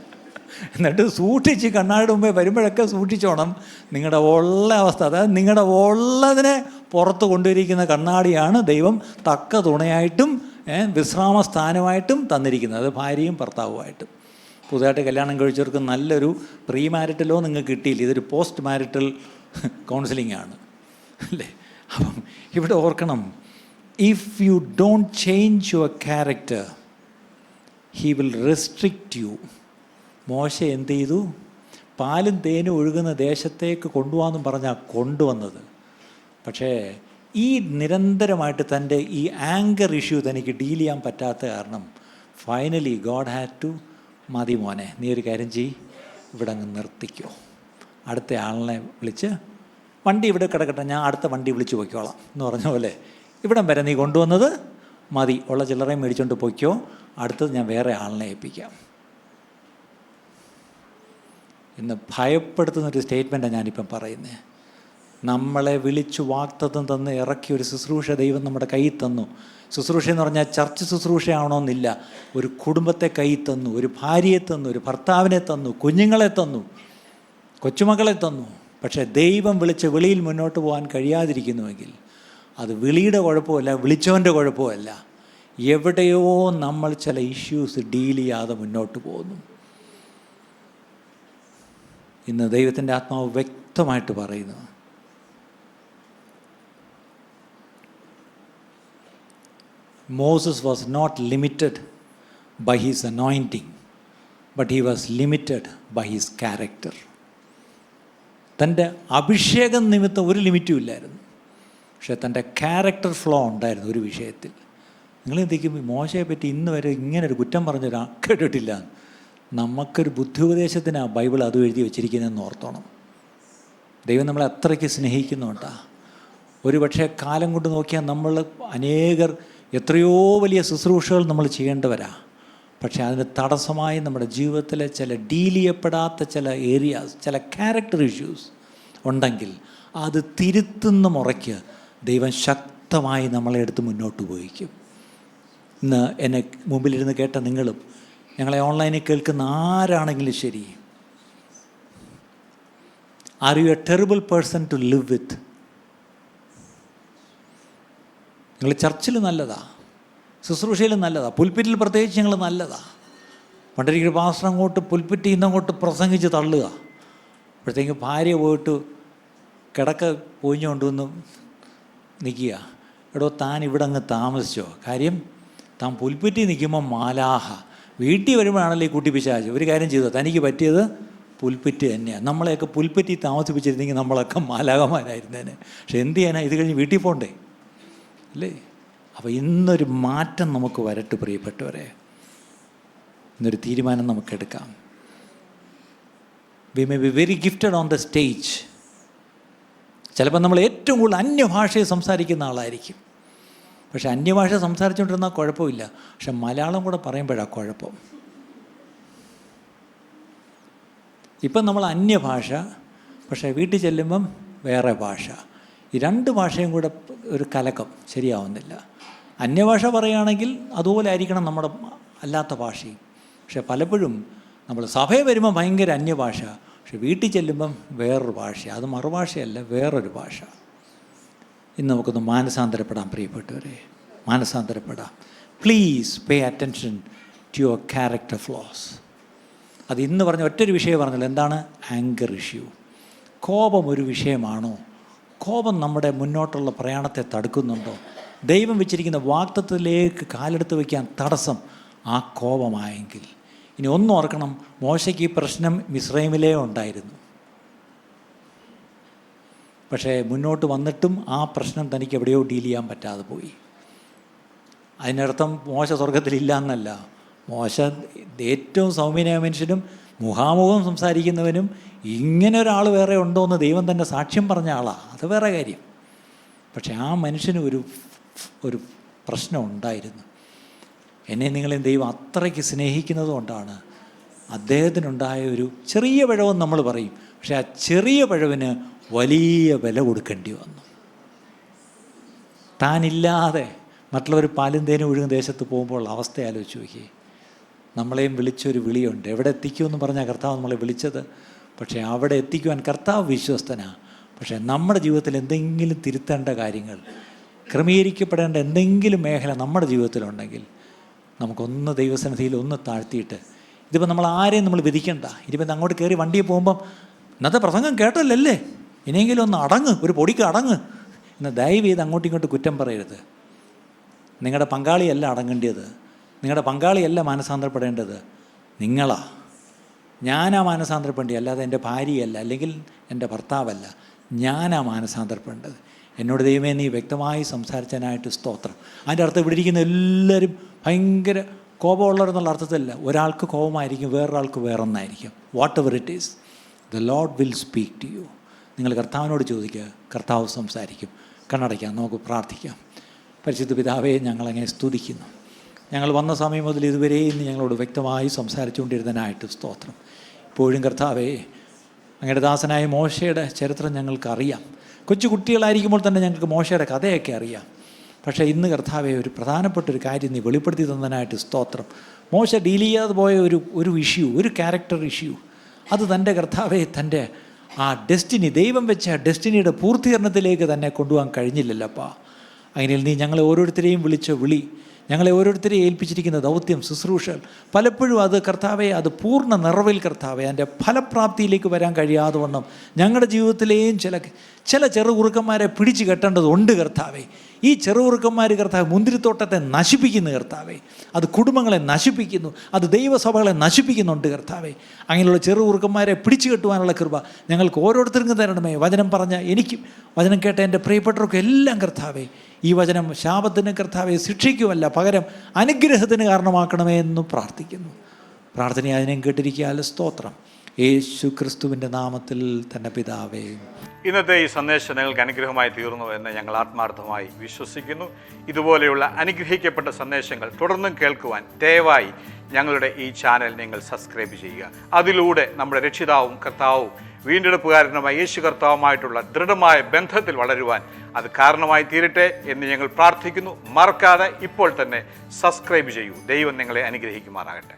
എന്നിട്ട് സൂക്ഷിച്ച് കണ്ണാടിയുടെ മുമ്പേ വരുമ്പോഴൊക്കെ സൂക്ഷിച്ചോണം. നിങ്ങളുടെ ഉള്ള അവസ്ഥ, അതായത് നിങ്ങളുടെ ഉള്ളതിനെ പുറത്ത് കൊണ്ടുവരിക്കുന്ന കണ്ണാടിയാണ് ദൈവം തക്ക തുണയായിട്ടും വിശ്രാമ സ്ഥാനമായിട്ടും തന്നിരിക്കുന്നത്. അത് ഭാര്യയും ഭർത്താവുമായിട്ടും. പുതുതായിട്ട് കല്യാണം കഴിച്ചവർക്ക് നല്ലൊരു പ്രീ മാരിറ്റലോ നിങ്ങൾക്ക് കിട്ടിയില്ല. ഇതൊരു പോസ്റ്റ് മാരിറ്റൽ കൗൺസിലിംഗ് ആണ് അല്ലേ. അപ്പം ഇവിടെ ഓർക്കണം, if you don't change your character he will restrict you. മോശ എന്ത് ചെയ്തു? പാലും തേനും ഒഴുകുന്ന ദേശത്തേക്ക് കൊണ്ടുപോകാമെന്നും പറഞ്ഞാൽ കൊണ്ടുവന്നത്. പക്ഷേ ഈ നിരന്തരമായിട്ട് തൻ്റെ ഈ ആങ്കർ ഇഷ്യൂ തനിക്ക് ഡീൽ ചെയ്യാൻ പറ്റാത്ത കാരണം ഫൈനലി ഗോഡ് ഹാഡ് ടു, മതി മോനെ, നീ ഒരു കാര്യം ചെയ്യ്, ഇവിടെ അങ്ങ് നിർത്തിക്കോ, അടുത്ത ആളിനെ വിളിച്ച് വണ്ടി ഇവിടെ കിടക്കട്ടെ, ഞാൻ അടുത്ത വണ്ടി വിളിച്ച് പൊയ്ക്കോളാം എന്ന് പറഞ്ഞ പോലെ ഇവിടം വരെ നീ കൊണ്ടുവന്നത് മതി, ഉള്ള ചില്ലറയും മേടിച്ചുകൊണ്ട് പൊയ്ക്കോ, അടുത്തത് ഞാൻ വേറെ ആളിനെ ഏൽപ്പിക്കാം. ഇന്ന് ഭയപ്പെടുത്തുന്നൊരു സ്റ്റേറ്റ്മെൻറ്റാണ് ഞാനിപ്പം പറയുന്നത്. നമ്മളെ വിളിച്ചു വാഗ്ദത്തം തന്ന് ഇറക്കിയൊരു ശുശ്രൂഷ ദൈവം നമ്മുടെ കയ്യിൽ തന്നു. ശുശ്രൂഷ എന്ന് പറഞ്ഞാൽ ചർച്ച് ശുശ്രൂഷയാവണമെന്നില്ല. ഒരു കുടുംബത്തെ കയ്യിൽ തന്നു, ഒരു ഭാര്യയെ തന്നു, ഒരു ഭർത്താവിനെ തന്നു, കുഞ്ഞുങ്ങളെ തന്നു, കൊച്ചുമക്കളെ തന്നു. പക്ഷേ ദൈവം വിളിച്ച വിളിയിൽ മുന്നോട്ട് പോകാൻ കഴിയാതിരിക്കുന്നുവെങ്കിൽ അത് വിളിയുടെ കുഴപ്പമല്ല, വിളിച്ചവൻ്റെ കുഴപ്പമല്ല. എവിടെയോ നമ്മൾ ചില ഇഷ്യൂസ് ഡീൽ ചെയ്യാതെ മുന്നോട്ട് പോകുന്നു. ഇന്ന് ദൈവത്തിൻ്റെ ആത്മാവ് വ്യക്തമായിട്ട് പറയുന്നു, Moses was not limited by his anointing, but he was limited by his character. തൻ്റെ അഭിഷേകം നിമിത്തം ഒരു ലിമിറ്റും ഇല്ലായിരുന്നു, പക്ഷേ തൻ്റെ ക്യാരക്ടർ ഫ്ലോ ഉണ്ടായിരുന്നു ഒരു വിഷയത്തിൽ. നിങ്ങൾ എന്തൊക്കെയും മോശയെ പറ്റി ഇന്ന് വരെ ഇങ്ങനൊരു കുറ്റം പറഞ്ഞൊരാ കേട്ടിട്ടില്ല. നമുക്കൊരു ബുദ്ധിപദേശത്തിനാണ് ബൈബിൾ അത് എഴുതി വെച്ചിരിക്കുന്നതെന്ന് ഓർത്തോണം. ദൈവം നമ്മളെ അത്രയ്ക്ക് സ്നേഹിക്കുന്നുണ്ടാ. ഒരു പക്ഷേ കാലം കൊണ്ട് നോക്കിയാൽ നമ്മൾ അനേകർ എത്രയോ വലിയ ശുശ്രൂഷകൾ നമ്മൾ ചെയ്യേണ്ടവരാ. പക്ഷേ അതിന് തടസ്സമായി നമ്മുടെ ജീവിതത്തിലെ ചില ഡീൽ ചെയ്യപ്പെടാത്ത ചില ഏരിയാസ്, ചില ക്യാരക്ടർ ഇഷ്യൂസ് ഉണ്ടെങ്കിൽ അത് തിരുത്തുന്ന മുറയ്ക്ക് ദൈവം ശക്തമായി നമ്മളെ എടുത്ത് മുന്നോട്ട് ഉപയോഗിക്കും. ഇന്ന് എന്നെ മുമ്പിലിരുന്ന് കേട്ട നിങ്ങളും ഞങ്ങളെ ഓൺലൈനിൽ കേൾക്കുന്ന ആരാണെങ്കിലും ശരി, are you a terrible person to live with? നിങ്ങൾ ചർച്ചിൽ നല്ലതാ, ശുശ്രൂഷയിൽ നല്ലതാ, പുൽപ്പിറ്റിൽ പ്രത്യേകിച്ച് ഞങ്ങൾ നല്ലതാ. പണ്ടൊരിക്കൽ പാസ്റ്റർ അങ്ങോട്ട് പുൽപ്പിറ്റിൽ നിന്നങ്ങോട്ട് പ്രസംഗിച്ച് തള്ളുക. അപ്പോഴത്തേക്ക് ഭാര്യ പോയിട്ട് കിടക്ക പൊഴിഞ്ഞുകൊണ്ടുവന്ന് നിൽക്കുക. എടോ താൻ ഇവിടെ അങ്ങ് താമസിച്ചോ? കാര്യം താൻ പുൽപ്പിറ്റിൽ നിൽക്കുമ്പോൾ മാലാഹ, വീട്ടിൽ വരുമ്പോഴാണല്ലോ ഈ കുട്ടി പിശാച്. ഒരു കാര്യം ചെയ്തോ, തനിക്ക് പറ്റിയത് പുൽപ്പിറ്റ് തന്നെയാണ്. നമ്മളെയൊക്കെ പുൽപ്പിറ്റിൽ താമസിപ്പിച്ചിരുന്നെങ്കിൽ നമ്മളൊക്കെ മാലാകമാരായിരുന്നേനെ. പക്ഷെ എന്ത് ചെയ്യാനാ, ഇത് കഴിഞ്ഞ് വീട്ടിൽ പോകണ്ടേ അല്ലേ? അപ്പോൾ ഇന്നൊരു മാറ്റം നമുക്ക് വരട്ടെ പ്രിയപ്പെട്ടവരെ. ഇന്നൊരു തീരുമാനം നമുക്കെടുക്കാം. We may be very gifted on the stage. ചിലപ്പോൾ നമ്മൾ ഏറ്റവും കൂടുതൽ അന്യഭാഷയെ സംസാരിക്കുന്ന ആളായിരിക്കും. പക്ഷെ അന്യഭാഷ സംസാരിച്ചുകൊണ്ടിരുന്നാൽ കുഴപ്പമില്ല, പക്ഷെ മലയാളം കൂടെ പറയുമ്പോഴാണ് കുഴപ്പം. ഇപ്പം നമ്മൾ അന്യഭാഷ, പക്ഷേ വീട്ടിൽ ചെല്ലുമ്പം വേറെ ഭാഷ. ഈ രണ്ട് ഭാഷയും കൂടെ ഒരു കലക്കം ശരിയാവുന്നില്ല. അന്യഭാഷ പറയുകയാണെങ്കിൽ അതുപോലെ ആയിരിക്കണം നമ്മുടെ അല്ലാത്ത ഭാഷയും. പക്ഷെ പലപ്പോഴും നമ്മൾ സഭയിൽ വരുമ്പോൾ ഭയങ്കര അന്യഭാഷ, പക്ഷെ വീട്ടിൽ ചെല്ലുമ്പം വേറൊരു ഭാഷ. അത് മറുഭാഷയല്ല, വേറൊരു ഭാഷ. ഇന്ന് നമുക്കൊന്ന് മാനസാന്തരപ്പെടാം പ്രിയപ്പെട്ടവരെ, മാനസാന്തരപ്പെടാം. Please pay attention to your character flaws. അത് ഇന്ന് പറഞ്ഞ ഒറ്റൊരു വിഷയം പറഞ്ഞല്ലോ, എന്താണ്? Anger issue. കോപം ഒരു വിഷയമാണോ? കോപം നമ്മുടെ മുന്നോട്ടുള്ള പ്രയാണത്തെ തടുക്കുന്നുണ്ടോ? ദൈവം വെച്ചിരിക്കുന്ന വാഗ്ദത്തത്തിലേക്ക് കാലെടുത്ത് വയ്ക്കാൻ തടസ്സം ആ കോപമായെങ്കിൽ. ഇനി ഒന്നും ഓർക്കണം, മോശയ്ക്ക് ഈ പ്രശ്നം മിസ്രൈമിലേ ഉണ്ടായിരുന്നു. പക്ഷേ മുന്നോട്ട് വന്നിട്ടും ആ പ്രശ്നം തനിക്ക് എവിടെയോ ഡീൽ ചെയ്യാൻ പറ്റാതെ പോയി. അതിനർത്ഥം മോശ സ്വർഗത്തിലില്ല എന്നല്ല. മോശ ഏറ്റവും സൗമ്യനായ മനുഷ്യനും മുഖാമുഖം സംസാരിക്കുന്നവനും ഇങ്ങനെ ഒരാൾ വേറെ ഉണ്ടോ എന്ന് ദൈവം തന്നെ സാക്ഷ്യം പറഞ്ഞ ആളാണ്, അത് വേറെ കാര്യം. പക്ഷെ ആ മനുഷ്യന് ഒരു പ്രശ്നം ഉണ്ടായിരുന്നു. എന്നെ നിങ്ങളെ ദൈവം അത്രയ്ക്ക് സ്നേഹിക്കുന്നത് കൊണ്ടാണ് അദ്ദേഹത്തിനുണ്ടായ ഒരു ചെറിയ പിഴവെന്ന് നമ്മൾ പറയും. പക്ഷെ ആ ചെറിയ പിഴവിന് വലിയ വില കൊടുക്കേണ്ടി വന്നു. താനില്ലാതെ മറ്റുള്ളവർ പാലും തേനും ഒഴുകുന്ന ദേശത്ത് പോകുമ്പോൾ അവസ്ഥ ആലോചിച്ച് നോക്കി. നമ്മളെയും വിളിച്ചൊരു വിളിയുണ്ട്. എവിടെ എത്തിക്കുമെന്ന് പറഞ്ഞാൽ കർത്താവ് നമ്മളെ വിളിച്ചത്. പക്ഷേ അവിടെ എത്തിക്കുവാൻ കർത്താവ് വിശ്വസ്തനാണ്. പക്ഷേ നമ്മുടെ ജീവിതത്തിൽ എന്തെങ്കിലും തിരുത്തേണ്ട കാര്യങ്ങൾ, ക്രമീകരിക്കപ്പെടേണ്ട എന്തെങ്കിലും മേഖല നമ്മുടെ ജീവിതത്തിലുണ്ടെങ്കിൽ നമുക്കൊന്ന് ദൈവസന്നിധിയിൽ ഒന്ന് താഴ്ത്തിയിട്ട്, ഇതിപ്പോൾ നമ്മൾ ആരെയും നമ്മൾ വിധിക്കണ്ട. ഇതിപ്പോൾ അങ്ങോട്ട് കയറി വണ്ടിയിൽ പോകുമ്പം ഇന്നത്തെ പ്രസംഗം കേട്ടല്ലേ, ഇനിയെങ്കിലും ഒന്ന് അടങ്ങ്, ഒരു പൊടിക്ക് അടങ്ങ് എന്ന് ദയവ് ചെയ്ത് അങ്ങോട്ടും ഇങ്ങോട്ട് കുറ്റം പറയരുത്. നിങ്ങളുടെ പങ്കാളിയല്ല അടങ്ങേണ്ടത്, നിങ്ങളുടെ പങ്കാളിയല്ല മാനസാന്തരപ്പെടേണ്ടത്, നിങ്ങളാ. ഞാനാ മാനസാന്തരപ്പെടേണ്ടത്, അല്ലാതെ എൻ്റെ ഭാര്യയല്ല, അല്ലെങ്കിൽ എൻ്റെ ഭർത്താവല്ല. ഞാനാ മാനസാന്തരപ്പെടേണ്ടത്. എന്നോട് ദൈവമേ നീ വ്യക്തമായി സംസാരിച്ചതിനായിട്ട് സ്തോത്രം. അതിൻ്റെ അർത്ഥം ഇവിടെ ഇരിക്കുന്ന എല്ലാവരും ഭയങ്കര കോപമുള്ളവരെന്നുള്ള അർത്ഥത്തിലല്ല. ഒരാൾക്ക് കോപമായിരിക്കും, വേറൊരാൾക്ക് വേറൊന്നായിരിക്കും. Whatever it is, the Lord will speak to you. നിങ്ങൾ കർത്താവിനോട് ചോദിക്കുക, കർത്താവ് സംസാരിക്കും. കണ്ണടയ്ക്കാം, നമുക്ക് പ്രാർത്ഥിക്കാം. പരിശുദ്ധ പിതാവേ, ഞങ്ങളങ്ങനെ സ്തുതിക്കുന്നു. ഞങ്ങൾ വന്ന സമയം മുതൽ ഇതുവരെ ഇന്ന് ഞങ്ങളോട് വ്യക്തമായി സംസാരിച്ചുകൊണ്ടിരുന്നതിനായിട്ട് സ്തോത്രം. ഇപ്പോഴും കർത്താവേ, അങ്ങയുടെ ദാസനായ മോശയുടെ ചരിത്രം ഞങ്ങൾക്കറിയാം. കൊച്ചു കുട്ടികളായിരിക്കുമ്പോൾ തന്നെ ഞങ്ങൾക്ക് മോശയുടെ കഥയൊക്കെ അറിയാം. പക്ഷേ ഇന്ന് കർത്താവെ ഒരു പ്രധാനപ്പെട്ടൊരു കാര്യം നീ വെളിപ്പെടുത്തി തന്നതിനായിട്ട് സ്തോത്രം. മോശ ഡീൽ ചെയ്യാതെ പോയ ഒരു ഇഷ്യൂ, ഒരു ക്യാരക്ടർ ഇഷ്യൂ, അത് തൻ്റെ കർത്താവെ തൻ്റെ ആ ഡെസ്റ്റിനി, ദൈവം വെച്ച ആ ഡെസ്റ്റിനിയുടെ പൂർത്തീകരണത്തിലേക്ക് തന്നെ കൊണ്ടുപോകാൻ കഴിഞ്ഞില്ലല്ലപ്പാ. അങ്ങനെ നീ ഞങ്ങളെ ഓരോരുത്തരെയും വിളിച്ച വിളി, ഞങ്ങളെ ഓരോരുത്തരെയും ഏൽപ്പിച്ചിരിക്കുന്ന ദൗത്യം, ശുശ്രൂഷകൾ പലപ്പോഴും അത് കർത്താവെ അത് പൂർണ്ണ നിറവിൽ കർത്താവെ അതിൻ്റെ ഫലപ്രാപ്തിയിലേക്ക് വരാൻ കഴിയാതെ വണ്ണം ഞങ്ങളുടെ ജീവിതത്തിലെയും ചില ചെറുകുറുക്കന്മാരെ പിടിച്ചു കെട്ടേണ്ടതുണ്ട് കർത്താവെ. ഈ ചെറുകുറുക്കന്മാർ കർത്താവ് മുന്തിരിത്തോട്ടത്തെ നശിപ്പിക്കുന്നു കർത്താവെ, അത് കുടുംബങ്ങളെ നശിപ്പിക്കുന്നു, അത് ദൈവസഭകളെ നശിപ്പിക്കുന്നുണ്ട് കർത്താവെ. അങ്ങനെയുള്ള ചെറുകുറുക്കന്മാരെ പിടിച്ചു കെട്ടുവാനുള്ള കൃപ ഞങ്ങൾക്ക് ഓരോരുത്തർക്കും തരണമേ. വചനം പറഞ്ഞ എനിക്കും വചനം കേട്ട എൻ്റെ പ്രിയപ്പെട്ടവർക്കും എല്ലാം കർത്താവെ, ഈ വചനം ശാപത്തിന് കർത്താവെ ശിക്ഷിക്കുമല്ല, പകരം അനുഗ്രഹത്തിന് കാരണമാക്കണമേ എന്ന് പ്രാർത്ഥിക്കുന്നു. പ്രാർത്ഥന അതിനെയും കേട്ടിരിക്കാൽ സ്തോത്രം. യേശു ക്രിസ്തുവിൻ്റെ നാമത്തിൽ തന്നെ പിതാവേ. ഇന്നത്തെ ഈ സന്ദേശം നിങ്ങൾക്ക് അനുഗ്രഹമായി തീർന്നു എന്ന് ഞങ്ങൾ ആത്മാർത്ഥമായി വിശ്വസിക്കുന്നു. ഇതുപോലെയുള്ള അനുഗ്രഹിക്കപ്പെട്ട സന്ദേശങ്ങൾ തുടർന്നും കേൾക്കുവാൻ ദയവായി ഞങ്ങളുടെ ഈ ചാനൽ നിങ്ങൾ സബ്സ്ക്രൈബ് ചെയ്യുക. അതിലൂടെ നമ്മുടെ രക്ഷിതാവും കർത്താവും വീണ്ടെടുപ്പുകാരനുമായ യേശു കർത്താവുമായിട്ടുള്ള ദൃഢമായ ബന്ധത്തിൽ വളരുവാൻ അത് കാരണമായി തീരട്ടെ എന്ന് ഞങ്ങൾ പ്രാർത്ഥിക്കുന്നു. മറക്കാതെ ഇപ്പോൾ തന്നെ സബ്സ്ക്രൈബ് ചെയ്യൂ. ദൈവം നിങ്ങളെ അനുഗ്രഹിക്കുമാറാകട്ടെ.